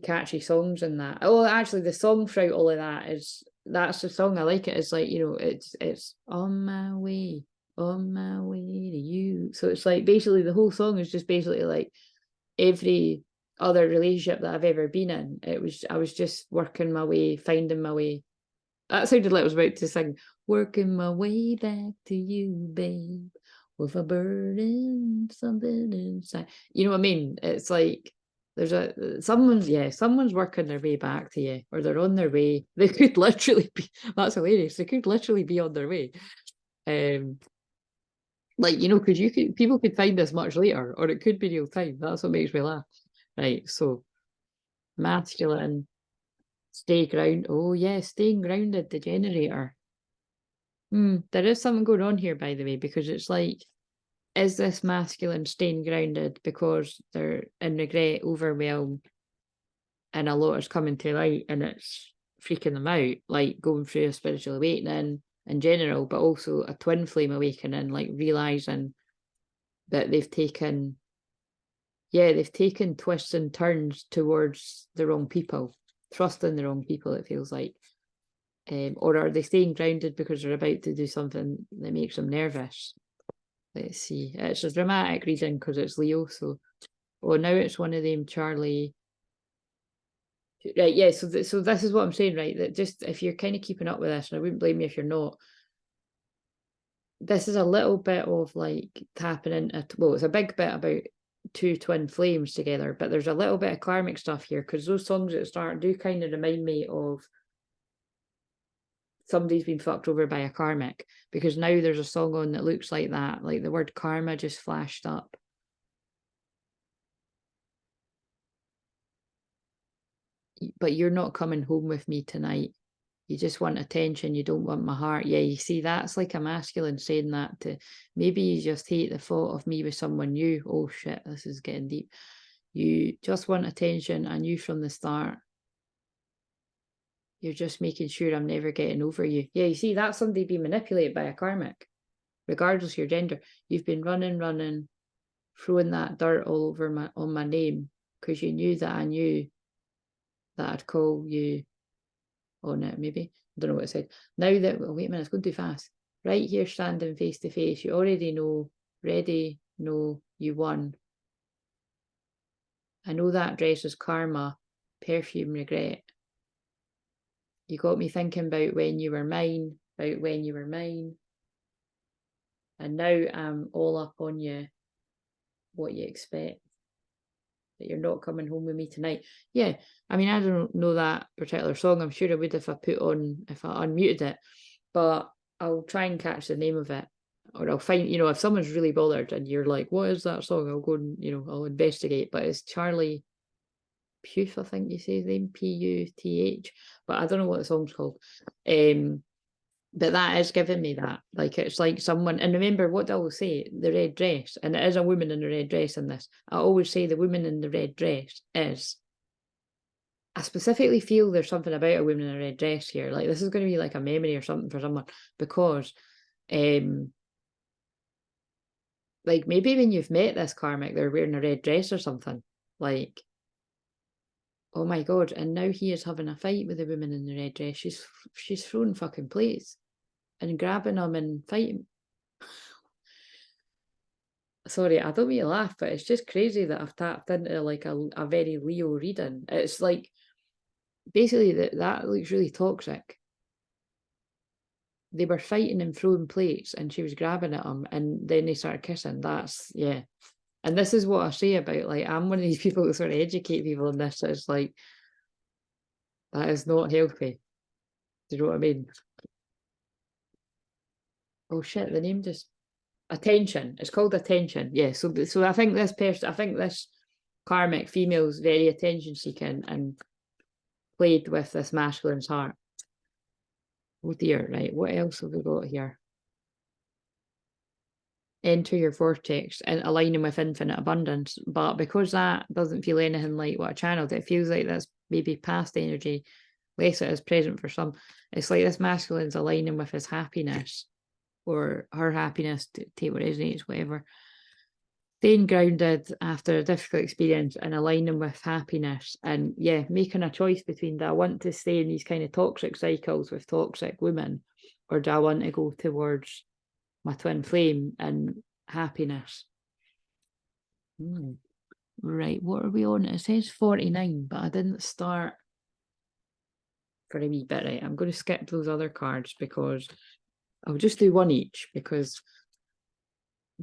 catchy songs in that. Oh, actually the song throughout all of that's the song. I like it. It's like, it's on my way to you. So it's like basically the whole song is just basically like every other relationship that I've ever been in. I was just working my way, finding my way. That sounded like I was about to sing, working my way back to you, babe, with a burden, something inside. You know what I mean? It's like someone's working their way back to you, or they're on their way. They could literally be, that's hilarious. They could literally be on their way. Because people could find this much later, or it could be real time. That's what makes me laugh. Right, so masculine. Stay ground. Oh yeah, staying grounded, the generator. There is something going on here, by the way, because it's like, is this masculine staying grounded because they're in regret, overwhelmed, and a lot is coming to light and it's freaking them out, like going through a spiritual awakening in general, but also a twin flame awakening, like realizing that they've taken twists and turns towards the wrong people. Trusting the wrong people, it feels like. Or are they staying grounded because they're about to do something that makes them nervous? Let's see. It's a dramatic reading because it's Leo. So, now it's one of them, Charlie. Right, yeah. So this is what I'm saying, right? That just if you're kind of keeping up with this, and I wouldn't blame you if you're not. This is a little bit of like tapping into. Well, it's a big bit about two twin flames together, but there's a little bit of karmic stuff here because those songs at the start do kind of remind me of somebody's been fucked over by a karmic, because now there's a song on that looks like that, like the word karma just flashed up. But you're not coming home with me tonight. You just want attention. You don't want my heart. Yeah, you see, that's like a masculine saying that to, maybe you just hate the thought of me with someone new. Oh shit, this is getting deep. You just want attention. I knew from the start. You're just making sure I'm never getting over you. Yeah, you see, that's somebody being manipulated by a karmic, regardless of your gender. You've been running, throwing that dirt all over on my name, because you knew that I knew that I'd call you on it, maybe. I don't know what it said. Now that, well, wait a minute, it's going too fast. Right here, standing face to face, you already know, ready, know, you won. I know that dress is karma, perfume, regret. You got me thinking about when you were mine, And now I'm all up on you, what you expect. That you're not coming home with me tonight. Yeah, I mean, I don't know that particular song. I'm sure I would if I unmuted it, but I'll try and catch the name of it, or I'll find, if someone's really bothered and you're like, what is that song? I'll go and, I'll investigate. But it's Charlie Puth, I think you say his name, Puth, but I don't know what the song's called. But that is giving me that. Like, it's like someone, and remember what I always say, the red dress, and it is a woman in the red dress in this. I always say the woman in the red dress is, I specifically feel there's something about a woman in a red dress here. Like, this is going to be like a memory or something for someone, because, like, maybe when you've met this karmic, they're wearing a red dress or something. Like, oh my God, and now he is having a fight with the woman in the red dress. She's throwing fucking plates and grabbing him and fighting. Sorry, I don't mean to laugh, but it's just crazy that I've tapped into like a very Leo reading. It's like, basically that looks really toxic. They were fighting and throwing plates and she was grabbing at him, and then they started kissing. That's, yeah. And this is what I say about, like, I'm one of these people who sort of educate people on this. It's like, that is not healthy. Do you know what I mean? Oh shit, the name just, attention. It's called attention. Yeah. So I think this karmic female is very attention seeking and played with this masculine's heart. Oh dear, right. What else have we got here? Enter your vortex and aligning with infinite abundance. But because that doesn't feel anything like what I channeled, it feels like that's maybe past energy, less it is present for some. It's like this masculine's aligning with his happiness, or her happiness, to take what resonates, whatever. Staying grounded after a difficult experience and aligning with happiness, and yeah, making a choice between, do I want to stay in these kind of toxic cycles with toxic women, or do I want to go towards my twin flame and happiness? Right, what are we on? It says 49, but I didn't start for a wee bit. Right, I'm going to skip those other cards because I'll just do one each, because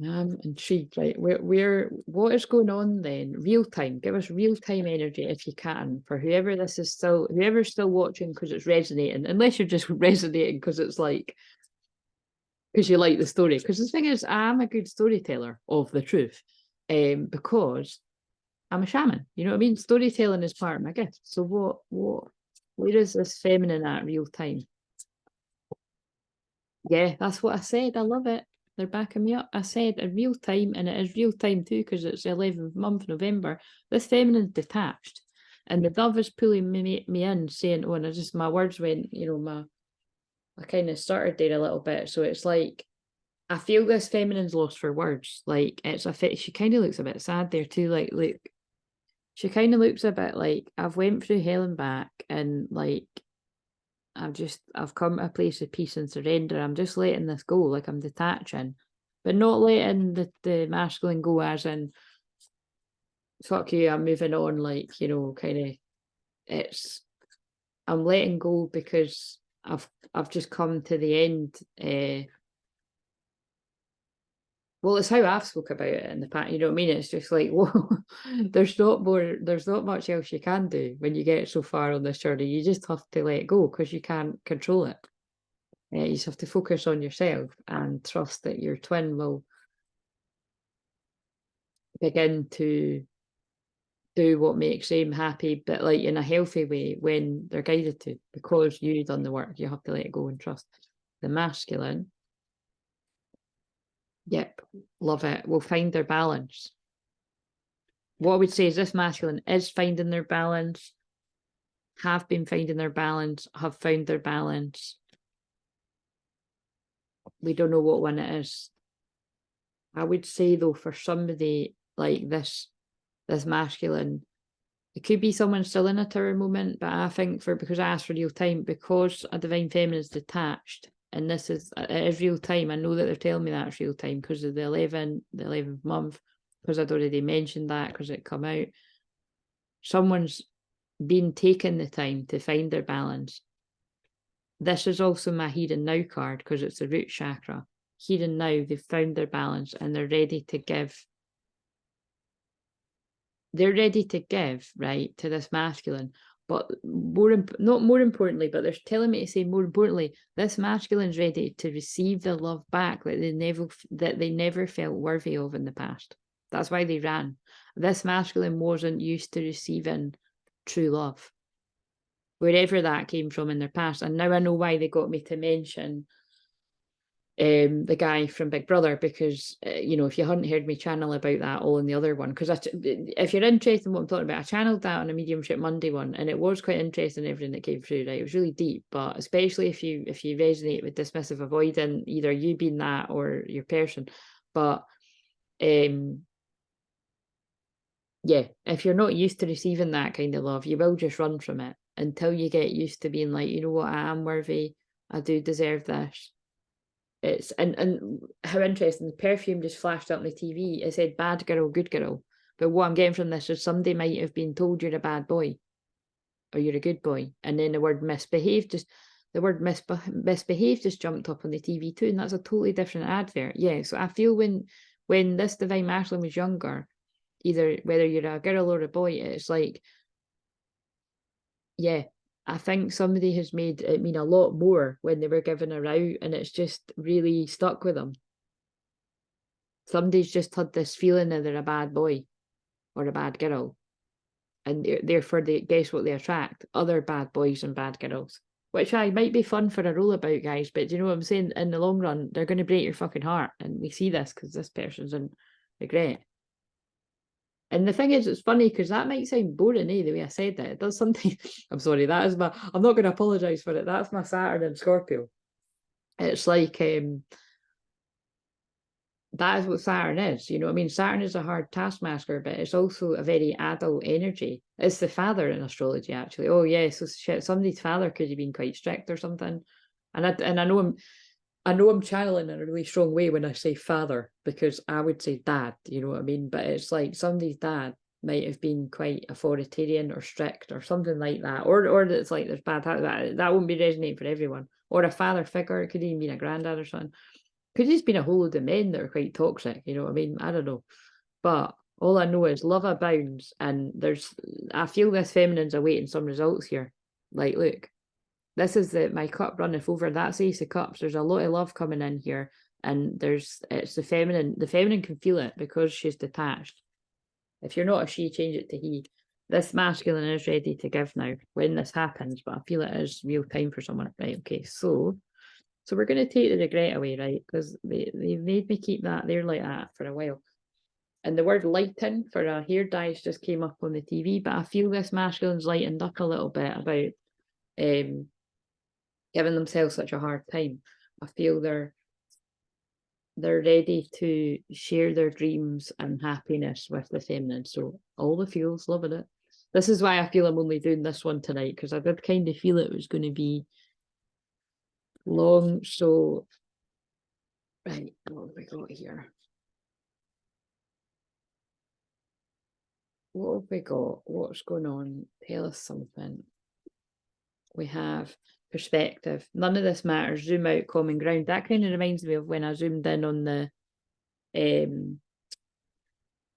I'm intrigued. Right, what is going on then? Real time. Give us real time energy if you can, for whoever's still watching because it's resonating. Unless you're just resonating because it's like, because you like the story. Because the thing is, I'm a good storyteller of the truth, because I'm a shaman. You know what I mean? Storytelling is part of my gift. So where is this feminine at real time? Yeah, that's what I said. I love it. They're backing me up. I said a real time, and it is real time too, because it's the 11th month, November. This feminine's detached, and the dove is pulling me in, saying, oh, and my words went, I kind of started there a little bit. So it's like, I feel this feminine's lost for words. Like, she kind of looks a bit sad there too. Like, she kind of looks a bit like, I've went through hell and back, and like, I've come to a place of peace and surrender. I'm just letting this go, like I'm detaching, but not letting the masculine go as in, fuck you, I'm moving on, like, kind of, I'm letting go because I've just come to the end. Well, it's how I've spoke about it in the past, you know what I mean? It's just like, whoa, there's not much else you can do when you get so far on this journey. You just have to let go because you can't control it. You just have to focus on yourself and trust that your twin will begin to do what makes them happy, but like in a healthy way when they're guided to, because you've done the work. You have to let go and trust. The masculine, yep, love it, will find their balance. What I would say is this masculine is finding their balance, have been finding their balance, have found their balance. We don't know what one it is. I would say though, for somebody like this masculine, it could be someone still in a tower moment, but I think because I asked for real time, because a divine feminine is detached, and it is real time. I know that they're telling me that's real time because of the 11th month, because I'd already mentioned that because it come out. Someone's been taking the time to find their balance. This is also my here and now card because it's the root chakra. Here and now, they've found their balance and they're ready to give. They're ready to give, right, to this masculine. But not more importantly, but they're telling me to say more importantly, this masculine's ready to receive the love back that they never felt worthy of in the past. That's why they ran. This masculine wasn't used to receiving true love, wherever that came from in their past. And now I know why they got me to mention the guy from Big Brother, because if you hadn't heard me channel about that all in the other one, because if you're interested in what I'm talking about, I channeled that on a Mediumship Monday one, and it was quite interesting, everything that came through, right? It was really deep, but especially if you resonate with dismissive avoidant, either you being that or your person. But yeah, if you're not used to receiving that kind of love, you will just run from it until you get used to being like, you know what, I am worthy, I do deserve this. It's and how interesting, the perfume just flashed up on the TV. It said bad girl, good girl. But what I'm getting from this is somebody might have been told you're a bad boy or you're a good boy, and then the word misbehave just jumped up on the TV too, and that's a totally different advert. Yeah, so I feel when this divine masculine was younger, either whether you're a girl or a boy, it's like, yeah, I think somebody has made it mean a lot more when they were giving her out, and it's just really stuck with them. Somebody's just had this feeling that they're a bad boy or a bad girl, and therefore they guess what they attract: other bad boys and bad girls. Which might be fun for a roll about, guys, but do you know what I'm saying? In the long run, they're going to break your fucking heart, and we see this because this person's in regret. And the thing is, it's funny because that might sound boring, the way I said that. It does something. I'm sorry, I'm not going to apologise for it. That's my Saturn in Scorpio. It's like, that is what Saturn is. You know what I mean? Saturn is a hard taskmaster, but it's also a very adult energy. It's the father in astrology, actually. Oh, yeah, so shit, somebody's father could have been quite strict or something. And I know I'm channeling in a really strong way when I say father, because I would say dad, you know what I mean? But it's like somebody's dad might have been quite authoritarian or strict or something like that. Or it's like there's bad, that won't be resonating for everyone. Or a father figure, it could even be a granddad or something. Could just been a whole load of men that are quite toxic, you know what I mean? I don't know. But all I know is love abounds, and I feel this feminine's awaiting some results here. Like, look, this is my cup runneth over. That's Ace of Cups. There's a lot of love coming in here, and it's the feminine. The feminine can feel it because she's detached. If you're not a she, change it to he. This masculine is ready to give now when this happens, but I feel it is real time for someone. Right, okay, so we're going to take the regret away, right? Because they made me keep that there like that for a while. And the word lighten for a hair dyes just came up on the TV, but I feel this masculine's lightened up a little bit about giving themselves such a hard time. I feel they're ready to share their dreams and happiness with the feminine. So all the feels, loving it. This is why I feel I'm only doing this one tonight, because I did kind of feel it was going to be long. So, right, what have we got here? What have we got? What's going on? Tell us something. We have perspective. None of this matters. Zoom out, common ground. That kind of reminds me of when I zoomed in on the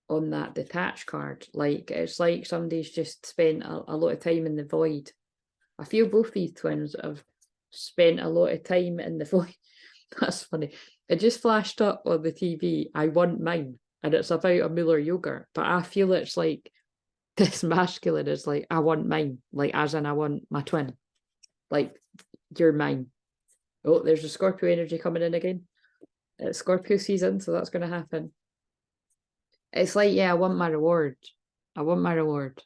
on that detached card. Like, it's like somebody's just spent a lot of time in the void. I feel both these twins have spent a lot of time in the void. That's funny. It just flashed up on the TV. I want mine, and it's about a Muller yogurt. But I feel it's like this masculine is like, I want mine, like as in I want my twin, like you're mine. Oh, there's a Scorpio energy coming in again. It's Scorpio season, so that's going to happen. It's like, yeah, I want my reward. I want my reward.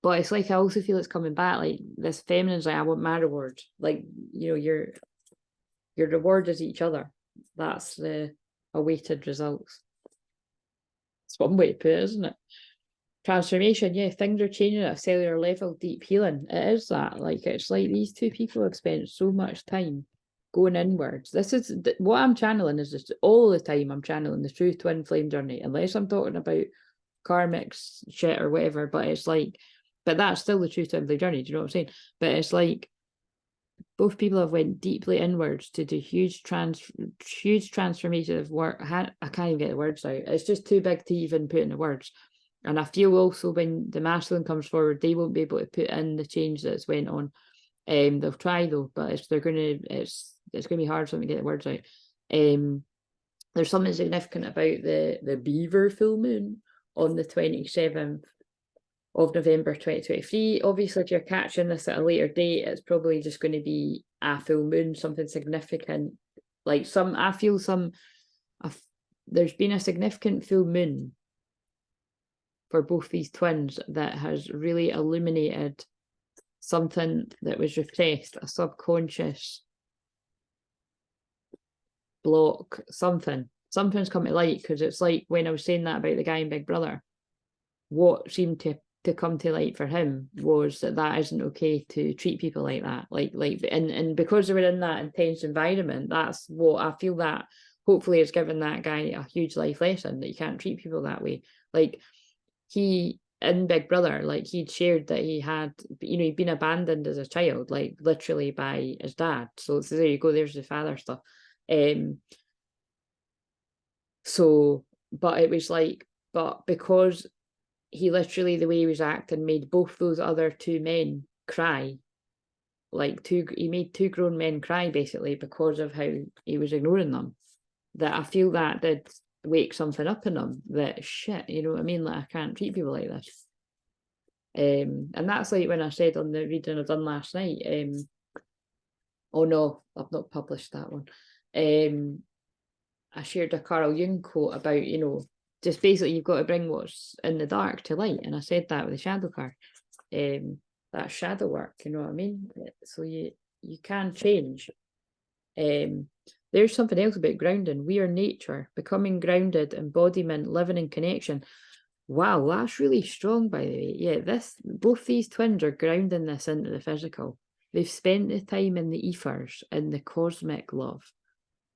But it's like I also feel it's coming back. Like this feminine's like, I want my reward. Like, you know, your reward is each other. That's the awaited results. It's one way to put it, isn't it? Transformation, yeah, things are changing at a cellular level, deep healing. It is that. Like, it's like these two people have spent so much time going inwards. This is what I'm channeling is just all the time I'm channeling the true twin flame journey, unless I'm talking about karmic shit or whatever, but it's like, but that's still the true twin flame journey, do you know what I'm saying? But it's like both people have went deeply inwards to do huge transformative work. I can't even get the words out. It's just too big to even put in the words. And I feel also when the masculine comes forward, they won't be able to put in the change that's went on. They'll try though, but it's gonna be hard for them to get the words out. There's something significant about the Beaver full moon on the 27th of November 2023. Obviously, if you're catching this at a later date, it's probably just going to be a full moon, something significant. Like there's been a significant full moon for both these twins that has really illuminated something that was repressed, a subconscious block, something's come to light. Because it's like when I was saying that about the guy in Big Brother, what seemed to come to light for him was that isn't okay to treat people like that, and because they were in that intense environment, that's what I feel that hopefully has given that guy a huge life lesson, that you can't treat people that way. Like he in Big Brother, like he'd shared that he had, you know, he'd been abandoned as a child, like literally by his dad. So there you go, there's the father stuff. So but it was like, but because he literally, the way he was acting, made both those other two men cry. Like he made two grown men cry basically because of how he was ignoring them. That I feel that did wake something up in them, that shit, you know what I mean? Like I can't treat people like this. And that's like when I said on the reading I've done last night, oh no, I've not published that one. I shared a Carl Jung quote about, you know, just basically you've got to bring what's in the dark to light. And I said that with the shadow card. That shadow work, you know what I mean? So you can change. There's something else about grounding. We are nature, becoming grounded, embodiment, living in connection. Wow, that's really strong, by the way. Yeah, both these twins are grounding this into the physical. They've spent the time in the ethers, in the cosmic love,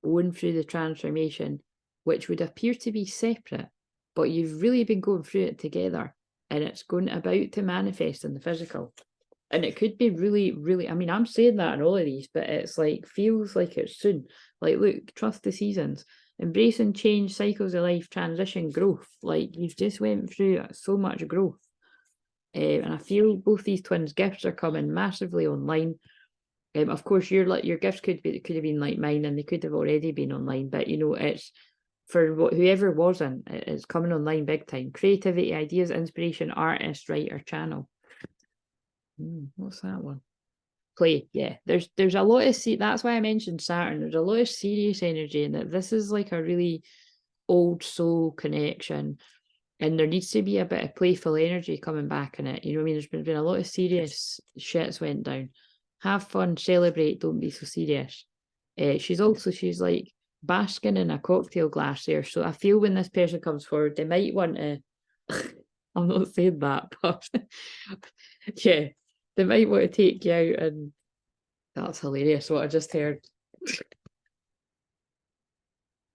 going through the transformation, which would appear to be separate, but you've really been going through it together, and it's about to manifest in the physical. And it could be really, really, I mean, I'm saying that in all of these, but it's like, feels like it's soon. Like, look, trust the seasons, embracing change, cycles of life, transition, growth. Like, you've just went through so much growth. And I feel both these twins' gifts are coming massively online. Of course, your gifts could have been like mine, and they could have already been online. But you know, it's for whoever wasn't. It's coming online big time. Creativity, ideas, inspiration, artist, writer, channel. What's that one? Play. Yeah, there's a lot of that's why I mentioned Saturn. There's a lot of serious energy in that. This is like a really old soul connection, and there needs to be a bit of playful energy coming back in it. You know what I mean? There's been a lot of serious shits went down. Have fun, celebrate, don't be so serious. She's like basking in a cocktail glass there. So I feel when this person comes forward, they might want to, I'm not saying that, but yeah, they might want to take you out, and that's hilarious what I just heard.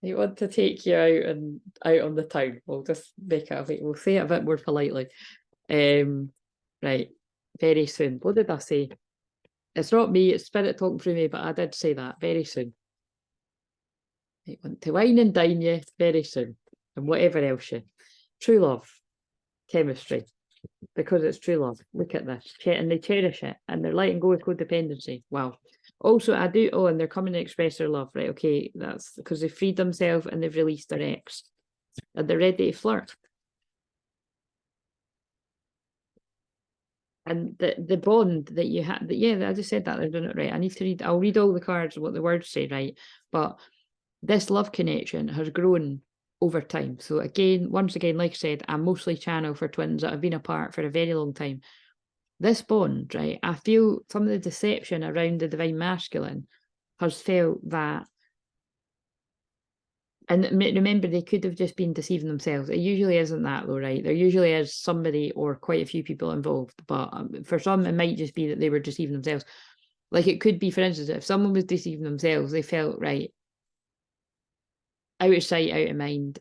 They want to take you out and out on the town. We'll just make it, we'll say it a bit more politely. Right, very soon. What did I say? It's not me, it's spirit talking through me, but I did say that very soon. They want to wine and dine you very soon, and whatever else you. True love, chemistry. because it's true love. Look at this. And they cherish it, and they're letting go of codependency. Wow. Also, and they're coming to express their love, right? Okay, that's because they freed themselves and they've released their ex. And they're ready to flirt. And the bond that you had, I just said that, they're doing it right. I need to read, I'll read all the cards, what the words say, right? But this love connection has grown over time. So again, once again, like I said, I'm mostly channel for twins that have been apart for a very long time. This bond, right, I feel some of the deception around the divine masculine has felt that, and remember, they could have just been deceiving themselves. It usually isn't that though, right? There usually is somebody or quite a few people involved, but for some, it might just be that they were deceiving themselves. Like it could be, for instance, if someone was deceiving themselves, they felt, right, out of sight, out of mind,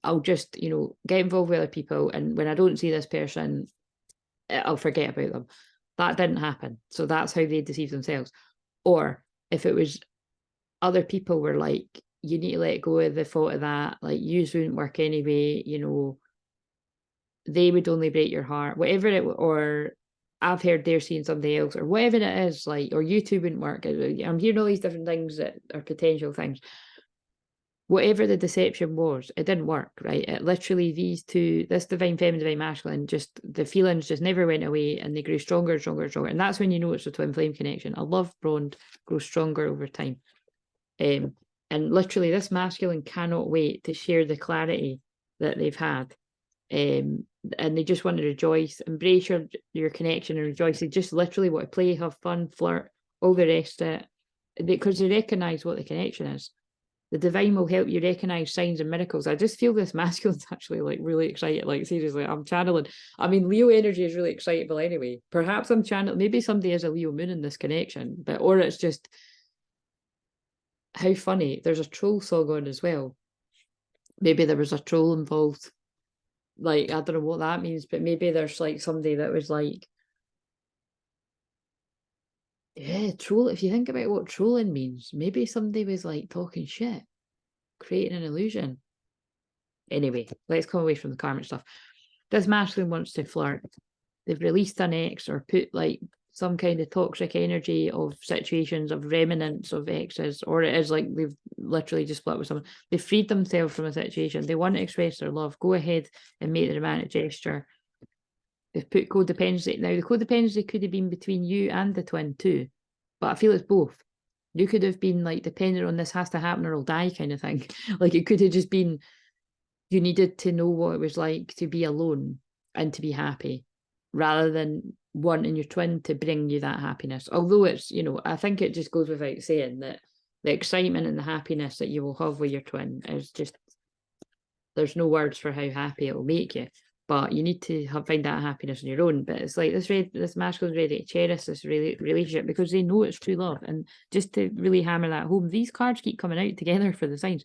I'll just, get involved with other people, and when I don't see this person, I'll forget about them. That didn't happen. So that's how they deceive themselves. Or if it was other people were like, you need to let go of the thought of that, like, yous wouldn't work anyway, they would only break your heart, whatever it, or I've heard they're seeing somebody else, or whatever it is, like, or you two wouldn't work. I'm hearing all these different things that are potential things. Whatever the deception was, it didn't work, right? It literally, these two, this divine feminine, divine masculine, just the feelings just never went away, and they grew stronger and stronger and stronger. And that's when you know it's a twin flame connection. A love bond grows stronger over time. And literally, this masculine cannot wait to share the clarity that they've had. And they just want to rejoice, embrace your connection and rejoice. They just literally want to play, have fun, flirt, all the rest of it, because they recognize what the connection is. The divine will help you recognize signs and miracles. I just feel this masculine's actually like really excited. Like seriously, I'm channeling. I mean, Leo energy is really excitable anyway. Perhaps I'm channeling. Maybe somebody has a Leo moon in this connection, or it's just how funny. There's a troll song on as well. Maybe there was a troll involved. Like, I don't know what that means, but maybe there's like somebody that was like, yeah, troll. If you think about what trolling means, maybe somebody was like talking shit, creating an illusion. Anyway, let's come away from the karmic stuff. This masculine wants to flirt. They've released an ex or put like some kind of toxic energy of situations, of remnants of exes, or it is like they've literally just split with someone. They've freed themselves from a situation. They want to express their love. Go ahead and make the romantic gesture. They've put codependency. Now, the codependency could have been between you and the twin too, but I feel it's both. You could have been like, dependent on this has to happen or I'll die kind of thing. Like, it could have just been, you needed to know what it was like to be alone and to be happy, rather than wanting your twin to bring you that happiness. Although it's, I think it just goes without saying that the excitement and the happiness that you will have with your twin is just, there's no words for how happy it will make you. But you need to find that happiness on your own. But it's like this masculine's ready to cherish this relationship because they know it's true love. And just to really hammer that home, these cards keep coming out together for the signs.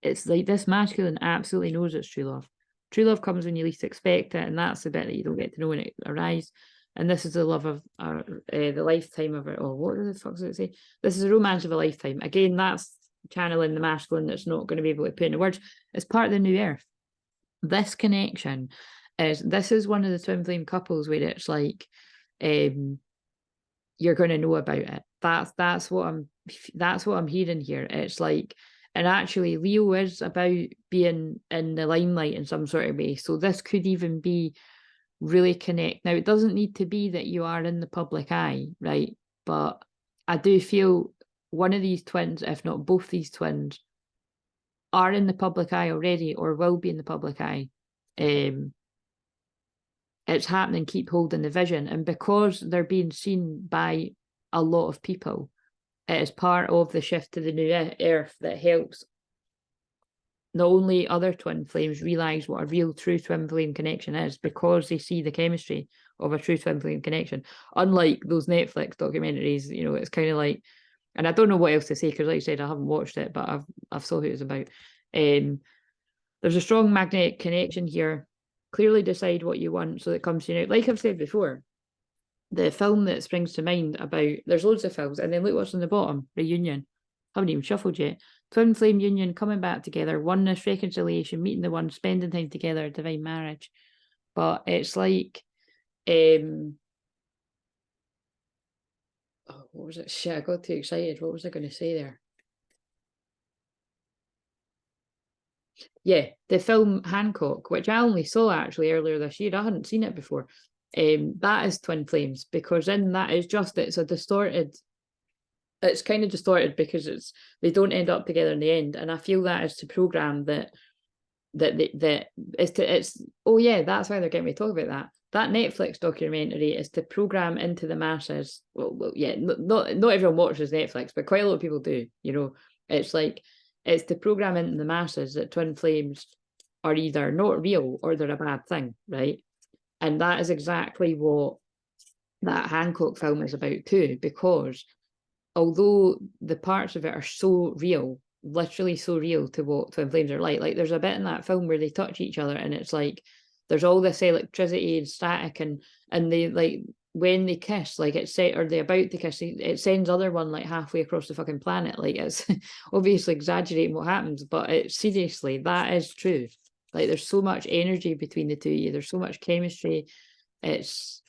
It's like this masculine absolutely knows it's true love. True love comes when you least expect it, and that's the bit that you don't get to know when it arrives. And this is the love of the lifetime of it. Oh, what the fuck does it say? This is a romance of a lifetime. Again, that's channeling the masculine that's not going to be able to put into words. It's part of the new earth. This connection this is one of the twin flame couples where it's like you're going to know about it. That's what I'm hearing here. It's like, and actually Leo is about being in the limelight in some sort of way. So this could even be really connect. Now, it doesn't need to be that you are in the public eye, right? But I do feel one of these twins, if not both these twins, are in the public eye already or will be in the public eye. It's happening. Keep holding the vision. And because they're being seen by a lot of people, it is part of the shift to the new earth that helps not only other twin flames realise what a real true twin flame connection is, because they see the chemistry of a true twin flame connection. Unlike those Netflix documentaries, it's kind of like, and I don't know what else to say because, like I said, I haven't watched it, but I've saw who it's about. There's a strong magnetic connection here. Clearly decide what you want so it comes to you. Like I've said before, the film that springs to mind about, there's loads of films, and then look what's on the bottom, reunion. Haven't even shuffled yet. Twin flame union, coming back together, oneness, reconciliation, meeting the one, spending time together, divine marriage. But it's like, oh, what was it? Shit, I got too excited. What was I going to say there? Yeah, the film Hancock, which I only saw actually earlier this year. I hadn't seen it before. That is Twin Flames, because in that is just, it's a distorted, it's kind of distorted because it's, they don't end up together in the end. And I feel that is to program that it's oh yeah, that's why they're getting me to talk about that. That Netflix documentary is to program into the masses. Well yeah, not everyone watches Netflix, but quite a lot of people do. You know, it's like, it's to program into the masses that twin flames are either not real or they're a bad thing, right? And that is exactly what that Hancock film is about too, because although the parts of it are so real, literally so real to what twin flames are like there's a bit in that film where they touch each other and it's like there's all this electricity and static, and they like, when they kiss, like it's set, or they're about to kiss, it sends other one like halfway across the fucking planet. Like, it's obviously exaggerating what happens, but it seriously, that is true. Like, there's so much energy between the two of you, there's so much chemistry. It's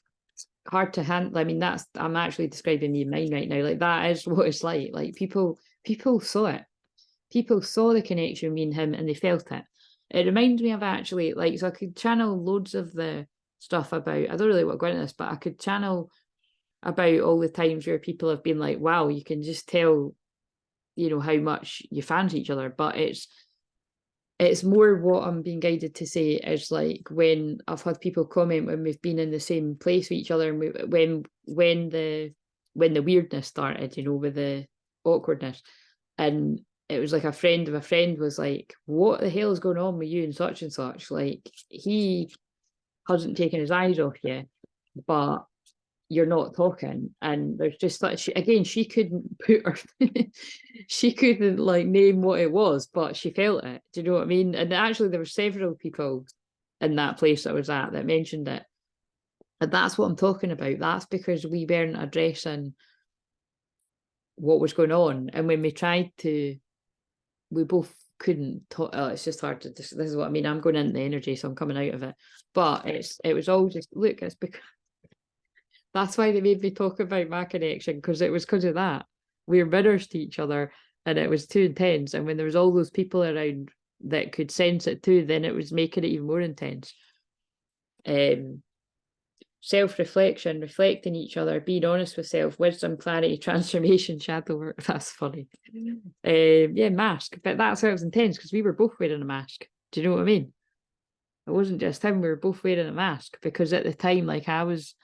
hard to handle. I mean, that's, I'm actually describing me in mind right now. Like, that is what it's like. Like, people saw it. People saw the connection between me and him and they felt it. It reminds me of actually, like, so I could channel loads of the stuff about, I don't really want to go into this, but I could channel about all the times where people have been like, wow, you can just tell, you know, how much you fancy each other. But it's more what I'm being guided to say is like, when I've had people comment when we've been in the same place with each other, and when the weirdness started, you know, with the awkwardness, and it was like a friend of a friend was like, what the hell is going on with you and such? Like, he hasn't taken his eyes off you, but you're not talking. And there's just like, she couldn't put her she couldn't like name what it was, but she felt it. Do you know what I mean? And actually there were several people in that place that I was at that mentioned it. And that's what I'm talking about. That's because we weren't addressing what was going on. And when we tried to, we both couldn't talk. Oh, it's just hard to, this is what I mean. I'm going into the energy, so I'm coming out of it. But it was all just, look, it's because that's why they made me talk about my connection, because it was because of that. We were mirrors to each other and it was too intense. And when there was all those people around that could sense it too, then it was making it even more intense. Self-reflection, reflecting each other, being honest with self, wisdom, clarity, transformation, shadow work. That's funny. Yeah, mask. But that's why it was intense, because we were both wearing a mask. Do you know what I mean? It wasn't just him, we were both wearing a mask, because at the time, like, I was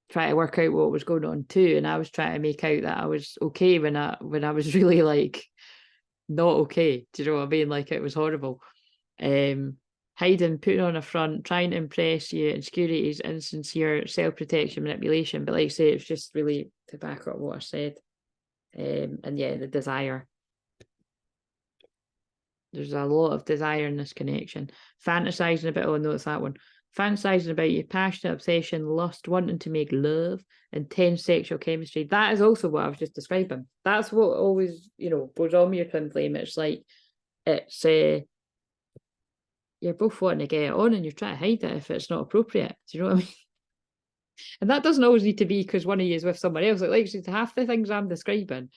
trying to work out what was going on too, and I was trying to make out that I was okay when I was really like not okay. Do you know what I mean? Like, it was horrible. Hiding, putting on a front, trying to impress you, insecurities, insincere self-protection, manipulation. But like I say, it's just really to back up what I said. And yeah, the desire. There's a lot of desire in this connection. Fantasizing about, oh no, it's that one. Fantasizing about your passionate obsession, lust, wanting to make love, intense sexual chemistry. That is also what I was just describing. That's what always, you know, goes on with your twin flame. It's like, it's you're both wanting to get it on and you're trying to hide it if it's not appropriate. Do you know what I mean? And that doesn't always need to be because one of you is with somebody else. Like half the things I'm describing,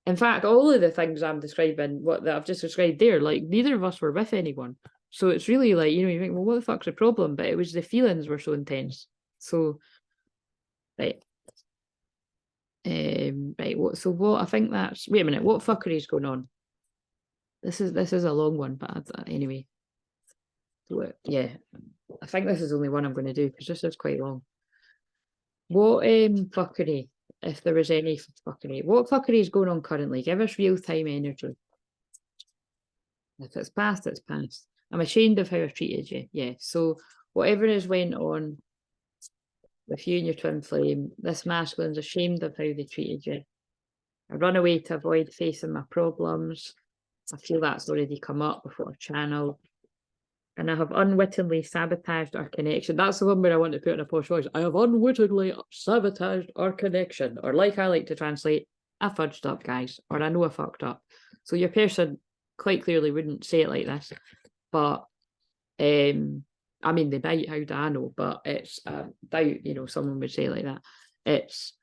in fact, all of the things I'm describing, what that I've just described there, like, neither of us were with anyone. So it's really like, you know, you think, well, what the fuck's the problem? But it was the feelings were so intense. So, right. Right, what I think that's, wait a minute, what fuckery is going on? This is a long one, but anyway. Yeah, I think this is the only one I'm going to do because this is quite long. What fuckery, if there is any fuckery, what fuckery is going on currently? Give us real-time energy. If it's past, it's past. I'm ashamed of how I've treated you. Yeah, so whatever has went on with you and your twin flame, this masculine's ashamed of how they treated you. I run away to avoid facing my problems. I feel that's already come up before a channel. And I have unwittingly sabotaged our connection. That's the one where I want to put in a posh voice. I have unwittingly sabotaged our connection. Or like I like to translate, I fudged up, guys. Or I know I fucked up. So your person quite clearly wouldn't say it like this. But I mean, they might, how do I know? But it's doubt, you know, someone would say like that. It's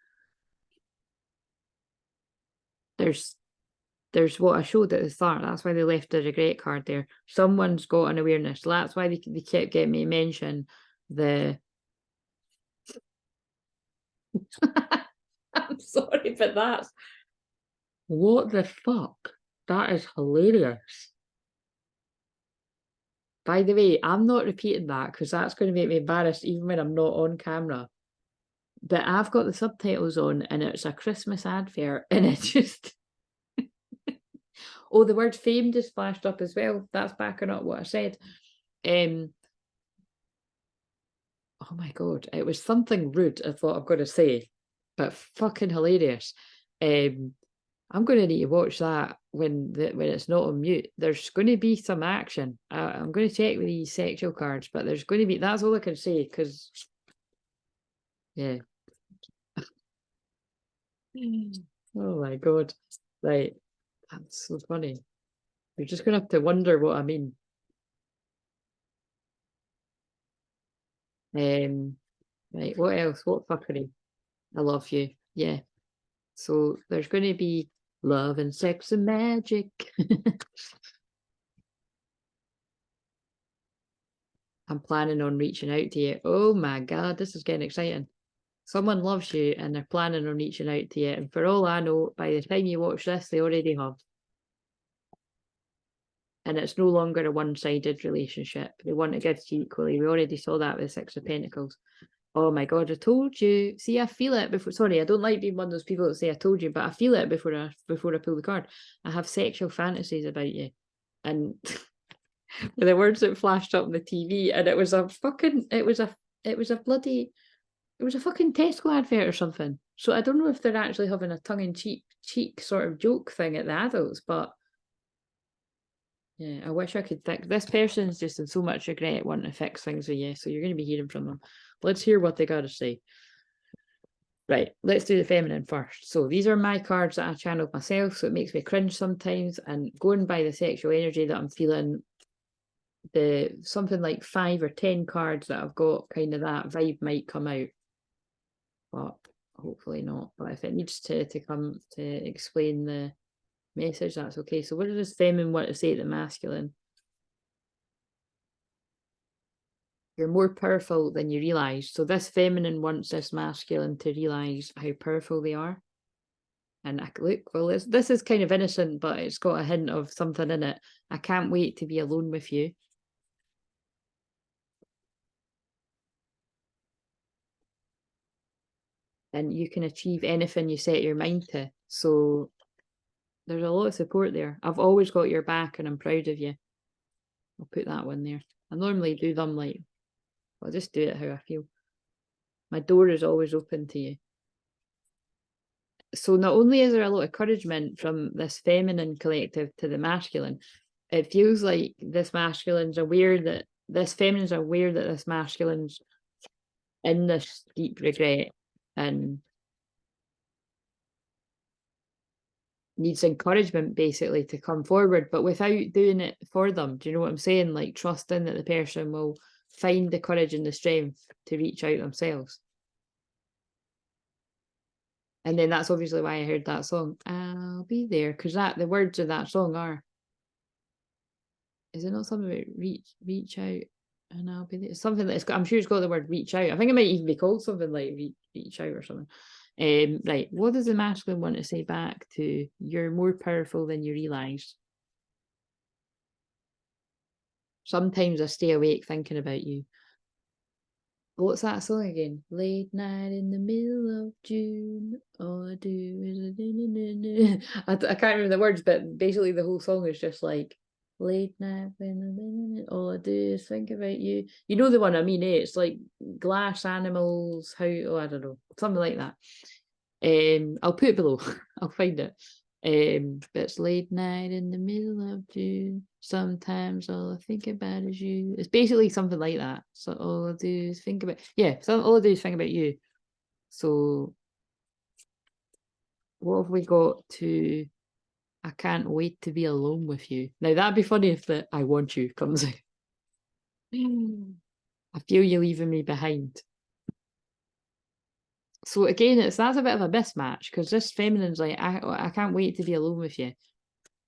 there's what I showed at the start. That's why they left the regret card there. Someone's got an awareness. So that's why they kept getting me to mention the. I'm sorry, but that's what the fuck. That is hilarious. By the way, I'm not repeating that because that's going to make me embarrassed even when I'm not on camera. But I've got the subtitles on and it's a Christmas advert and it just. Oh, the word fame just flashed up as well. That's backing up what I said. Oh my God, it was something rude I thought I'm going to say, but fucking hilarious. I'm going to need to watch that when it's not on mute. There's going to be some action. I'm going to check with these sexual cards, but there's going to be, that's all I can say, because, yeah. Oh my God. Right. That's so funny. You're just going to have to wonder what I mean. Right, what else? What fuckery? I love you. Yeah. So there's going to be love and sex and magic. I'm planning on reaching out to you. Oh my God, this is getting exciting. Someone loves you and they're planning on reaching out to you. And for all I know, by the time you watch this, they already have. And it's no longer a one-sided relationship. They want to give to you equally. We already saw that with the Six of Pentacles. Oh my God, I told you. See, I feel it before. Sorry, I don't like being one of those people that say I told you, but I feel it before I pull the card. I have sexual fantasies about you. And the words that flashed up on the TV, and it was a fucking bloody Tesco advert or something. So I don't know if they're actually having a tongue-in-cheek sort of joke thing at the adults, but yeah, I wish I could fix. This person's just in so much regret wanting to fix things with you, so you're going to be hearing from them. Let's hear what they got to say. Right, let's do the feminine first. So these are my cards that I channeled myself, so it makes me cringe sometimes. And going by the sexual energy that I'm feeling, the something like 5 or 10 cards that I've got, kind of that vibe might come out, but hopefully not. But if it needs to come to explain the message, that's okay. So what does feminine want to say to the masculine? You're more powerful than you realize. So this feminine wants this masculine to realize how powerful they are. And look, well, this is kind of innocent, but it's got a hint of something in it. I can't wait to be alone with you. And you can achieve anything you set your mind to. So there's a lot of support there. I've always got your back and I'm proud of you. I'll put that one there. I normally do them like, I'll just do it how I feel. My door is always open to you. So not only is there a lot of encouragement from this feminine collective to the masculine, it feels like this masculine's aware that this feminine's aware that this masculine's in this deep regret and needs encouragement basically to come forward, but without doing it for them. Do you know what I'm saying? Like trusting that the person will find the courage and the strength to reach out themselves. And then that's obviously why I heard that song, I'll be there, because the words of that song are, is it not something about reach out and I'll be there? Something that's got, I'm sure it's got the word reach out. I think it might even be called something like reach out or something. Right, what does the masculine want to say back to you're more powerful than you realise? Sometimes I stay awake thinking about you. What's that song again? Late night in the middle of June, all I do is I can't remember the words, but basically the whole song is just like late night when all I do is think about you. You know the one I mean, eh? It's like glass animals, I don't know, something like that. I'll put it below. I'll find it. But it's late night in the middle of June. Sometimes all I think about is you. It's basically something like that. So all I do is think about, all I do is think about you. So what have we got to? I can't wait to be alone with you. Now that'd be funny if the I want you comes out. I feel you leaving me behind. So again, that's a bit of a mismatch, because this feminine's like, I can't wait to be alone with you.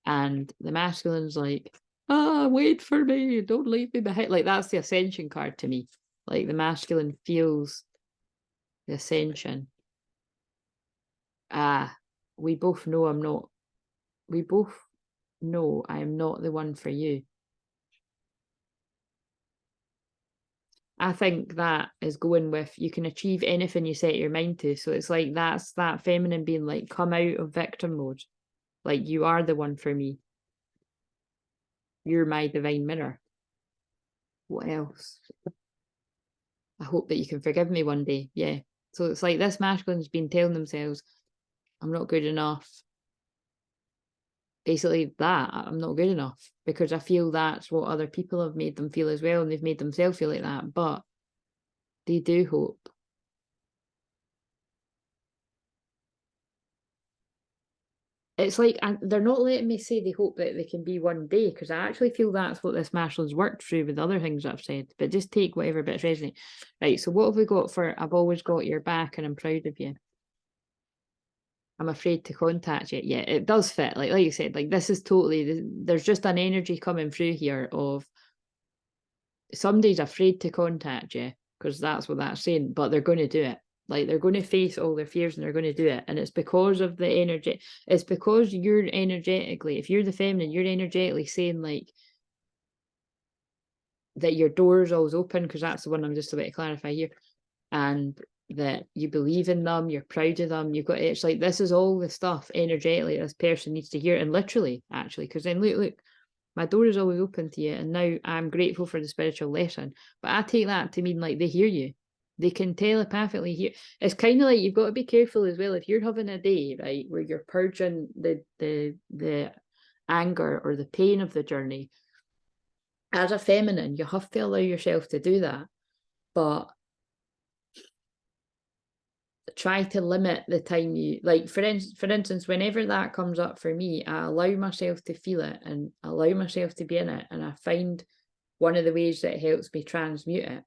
And the masculine's like, wait for me, don't leave me behind. Like, that's the ascension card to me. Like, the masculine feels the ascension. We both know I'm not. We both know I am not the one for you. I think that is going with, you can achieve anything you set your mind to. So it's like, that's that feminine being like, come out of victim mode. Like, you are the one for me. You're my divine mirror. What else? I hope that you can forgive me one day. Yeah. So it's like, this masculine's been telling themselves, I'm not good enough. Basically that, I'm not good enough, because I feel that's what other people have made them feel as well, and they've made themselves feel like that. But they do hope. It's like, they're not letting me say they hope that they can be one day, because I actually feel that's what this masculine's worked through with other things I've said. But just take whatever bits resonate. Right, so what have we got for, I've always got your back and I'm proud of you? I'm afraid to contact you. Yeah, it does fit. Like you said, like, this is totally, there's just an energy coming through here of somebody's afraid to contact you, because that's what that's saying, but they're going to do it. Like, they're going to face all their fears and they're going to do it. And it's because of the energy. It's because you're energetically, if you're the feminine, you're energetically saying like that your door is always open, because that's the one I'm just about to clarify here. And that you believe in them, you're proud of them, you've got, it's like, this is all the stuff energetically this person needs to hear. And literally, actually, because then look, my door is always open to you, and now I'm grateful for the spiritual lesson. But I take that to mean like they hear you. They can telepathically hear. It's kind of like, you've got to be careful as well. If you're having a day, right, where you're purging the anger or the pain of the journey, as a feminine, you have to allow yourself to do that. But try to limit the time you, like, for instance, whenever that comes up for me, I allow myself to feel it and allow myself to be in it, and I find one of the ways that helps me transmute it,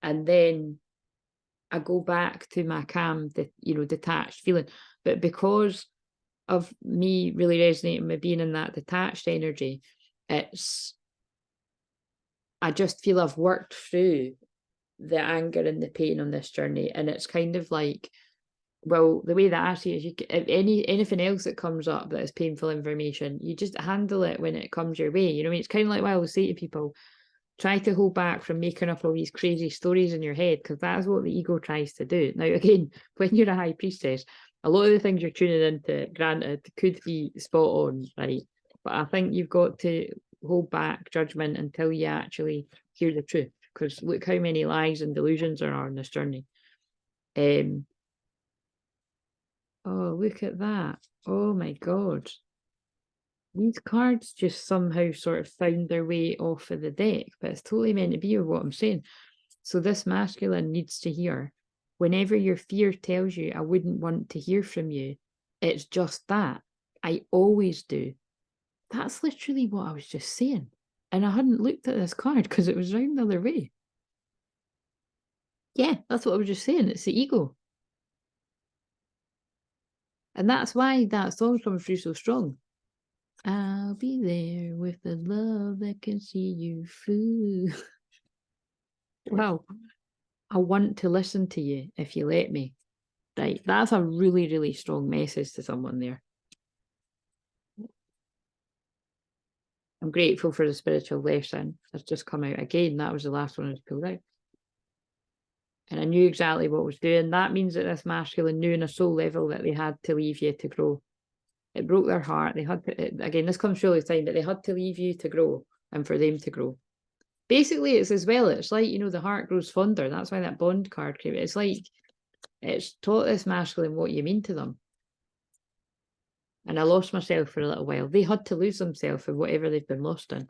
and then I go back to my calm, detached feeling. But because of me really resonating with being in that detached energy, I just feel I've worked through the anger and the pain on this journey. And it's kind of like, well, the way that I see it is, if anything else that comes up that is painful information, you just handle it when it comes your way. You know what I mean? It's kind of like what I always say to people, try to hold back from making up all these crazy stories in your head, because that's what the ego tries to do. Now, again, when you're a high priestess, a lot of the things you're tuning into, granted, could be spot on, right? But I think you've got to hold back judgment until you actually hear the truth, because look how many lies and delusions there are on this journey. Oh, look at that. Oh my God. These cards just somehow sort of found their way off of the deck, but it's totally meant to be with what I'm saying. So this masculine needs to hear, whenever your fear tells you, I wouldn't want to hear from you, it's just that. I always do. That's literally what I was just saying. And I hadn't looked at this card because it was round the other way. Yeah, that's what I was just saying. It's the ego. And that's why that song comes through so strong. I'll be there with the love that can see you through. Wow. I want to listen to you if you let me. Right. That's a really, really strong message to someone there. I'm grateful for the spiritual lesson that's just come out. Again, that was the last one I pulled out. And I knew exactly what I was doing. That means that this masculine knew on a soul level that they had to leave you to grow. It broke their heart. They had to, again, this comes through all the time, but they had to leave you to grow and for them to grow. Basically, it's as well, it's like, the heart grows fonder. That's why that bond card came. It's like, it's taught this masculine what you mean to them. And I lost myself for a little while. They had to lose themselves for whatever they've been lost in.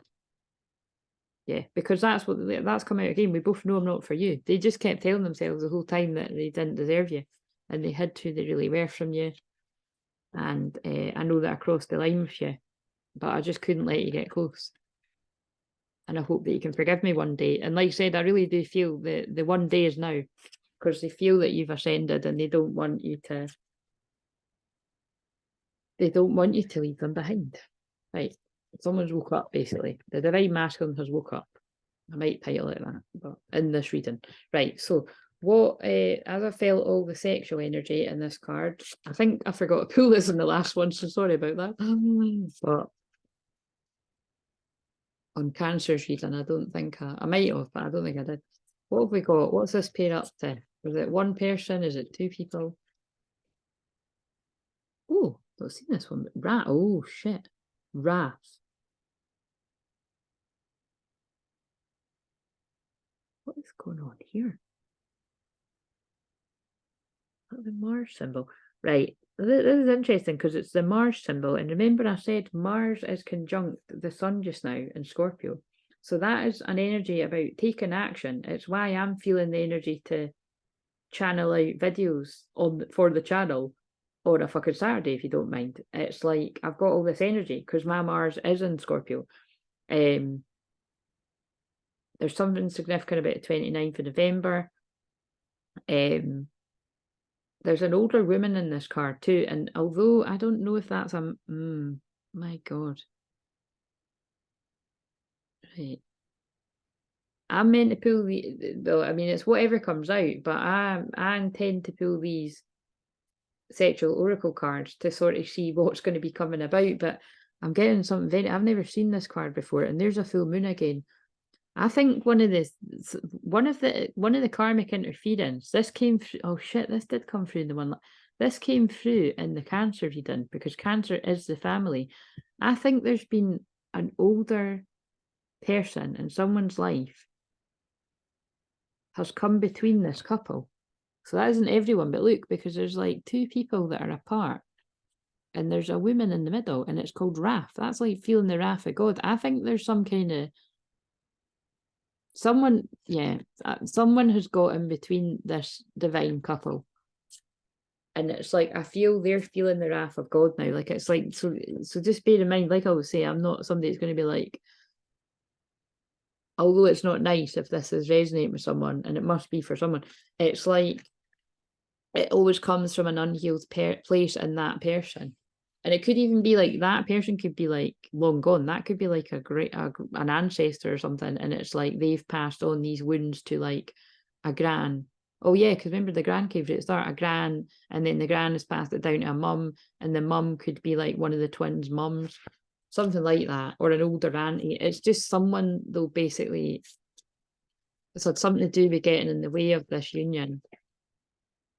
Yeah, because that's come out again. We both know I'm not for you. They just kept telling themselves the whole time that they didn't deserve you, and they hid who they really were from you. And I know that I crossed the line with you, but I just couldn't let you get close. And I hope that you can forgive me one day. And like I said, I really do feel that the one day is now, because they feel that you've ascended and they don't want you to leave them behind. Right. Someone's woke up, basically. The divine masculine has woke up. I might title it that, but in this reading. Right. So what as I felt all the sexual energy in this card, I think I forgot to pull this in the last one, so sorry about that. But on Cancer's reading, I don't think I might have, but I don't think I did. What have we got? What's this pair up to? Was it one person? Is it two people? Oh, I've seen this one. Rat. Oh shit. Wrath. What is going on here? The Mars symbol. Right. This is interesting because it's the Mars symbol. And remember I said Mars is conjunct the sun just now in Scorpio. So that is an energy about taking action. It's why I'm feeling the energy to channel out videos for the channel on a fucking Saturday, if you don't mind. It's like I've got all this energy because my Mars is in Scorpio. There's something significant about the 29th of November. There's an older woman in this card too, and although I don't know if that's a my God. Right. I'm meant to pull though, I mean it's whatever comes out, but I intend to pull these sexual oracle cards to sort of see what's going to be coming about. But I'm getting something I've never seen this card before, and there's a full moon again. I think one of the karmic interference, this came through. Oh shit, this did come through in the one. This came through in the Cancer reading because Cancer is the family. I think there's been an older person in someone's life has come between this couple. So that isn't everyone, but look, because there's like two people that are apart and there's a woman in the middle and it's called wrath. That's like feeling the wrath of God. I think there's some kind of someone has got in between this divine couple, and it's like I feel they're feeling the wrath of God now. Like it's like so just bear in mind, like I would say, I'm not somebody that's going to be like, although it's not nice if this is resonating with someone, and it must be for someone, it's like it always comes from an unhealed place in that person. And it could even be like that person could be like long gone. That could be like an ancestor or something. And it's like they've passed on these wounds to like a gran. Oh yeah, because remember the gran came right at the start, a gran, and then the gran has passed it down to a mum, and the mum could be like one of the twins' mums, something like that, or an older auntie. It's just someone though basically it's had something to do with getting in the way of this union.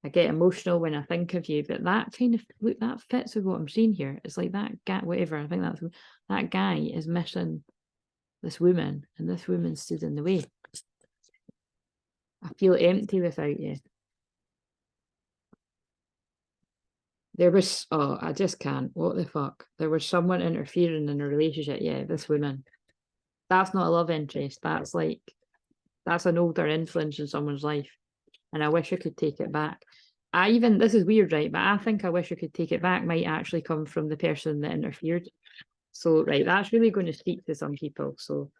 I get emotional when I think of you, but that kind of look that fits with what I'm seeing here. It's like that guy, whatever. I think that guy is missing this woman, and this woman stood in the way. I feel empty without you. There was I just can't. What the fuck? There was someone interfering in a relationship. Yeah, this woman. That's not a love interest. That's an older influence in someone's life. And I wish I could take it back. This is weird, right? But I think I wish I could take it back might actually come from the person that interfered. So, right, that's really going to speak to some people. So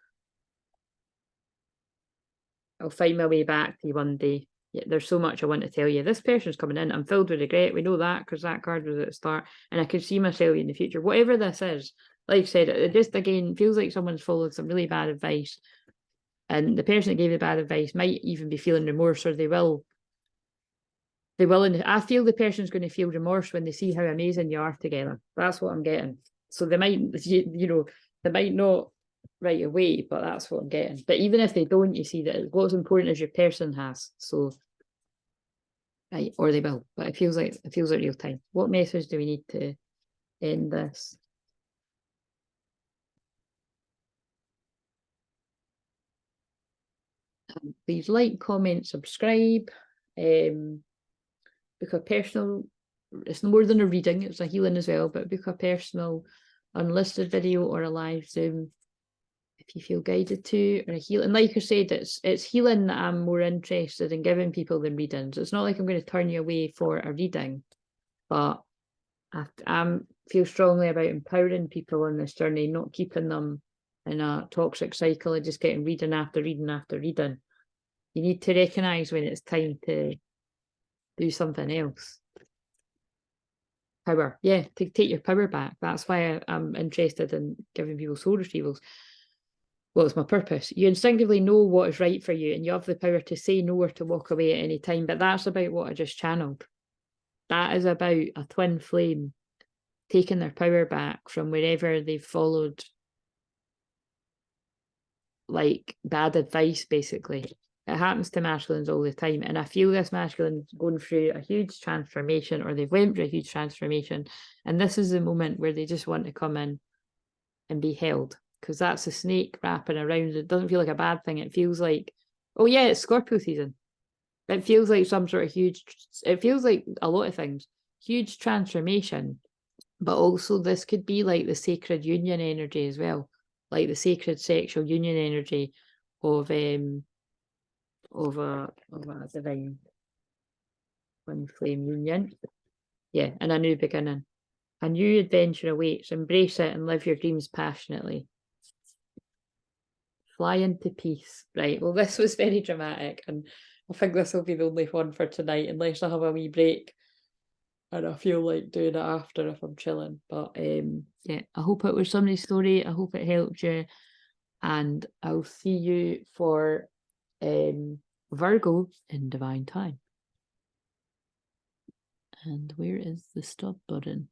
I'll find my way back to you one day. Yeah, there's so much I want to tell you. This person's coming in. I'm filled with regret. We know that because that card was at the start. And I can see myself in the future. Whatever this is, like I said, it just, again, feels like someone's followed some really bad advice. And the person that gave the bad advice might even be feeling remorse, or they will. I feel the person's going to feel remorse when they see how amazing you are together. That's what I'm getting. So they might, they might not right away, but that's what I'm getting. But even if they don't, you see that what's important is your person has. So, right, or they will. But it feels like real time. What message do we need to end this? Please like, comment, subscribe. Book a personal, it's more than a reading, it's a healing as well, but book a personal unlisted video or a live Zoom if you feel guided to, or a healing. And like I said, it's healing that I'm more interested in giving people than readings. It's not like I'm going to turn you away for a reading, but I feel strongly about empowering people on this journey, not keeping them in a toxic cycle of just getting reading after reading after reading. You need to recognise when it's time to do something else. Power. Yeah, to take your power back. That's why I'm interested in giving people soul retrievals. Well, it's my purpose. You instinctively know what is right for you, and you have the power to say no or to walk away at any time. But that's about what I just channeled. That is about a twin flame taking their power back from wherever they've followed like bad advice, basically. It happens to masculines all the time. And I feel this masculine's going through a huge transformation, or they've went through a huge transformation. And this is the moment where they just want to come in and be held. Because that's a snake wrapping around. It doesn't feel like a bad thing. It feels like, oh yeah, it's Scorpio season. It feels like some sort of huge, it feels like a lot of things. Huge transformation. But also this could be like the sacred union energy as well. Like the sacred sexual union energy of a divine twin flame union. Yeah, and a new beginning. A new adventure awaits. Embrace it and live your dreams passionately. Fly into peace. Right, well, this was very dramatic, and I think this will be the only one for tonight, unless I have a wee break and I feel like doing it after if I'm chilling. But yeah, I hope it was somebody's story. I hope it helped you. And I'll see you for Virgo in divine time. And where is the stop button?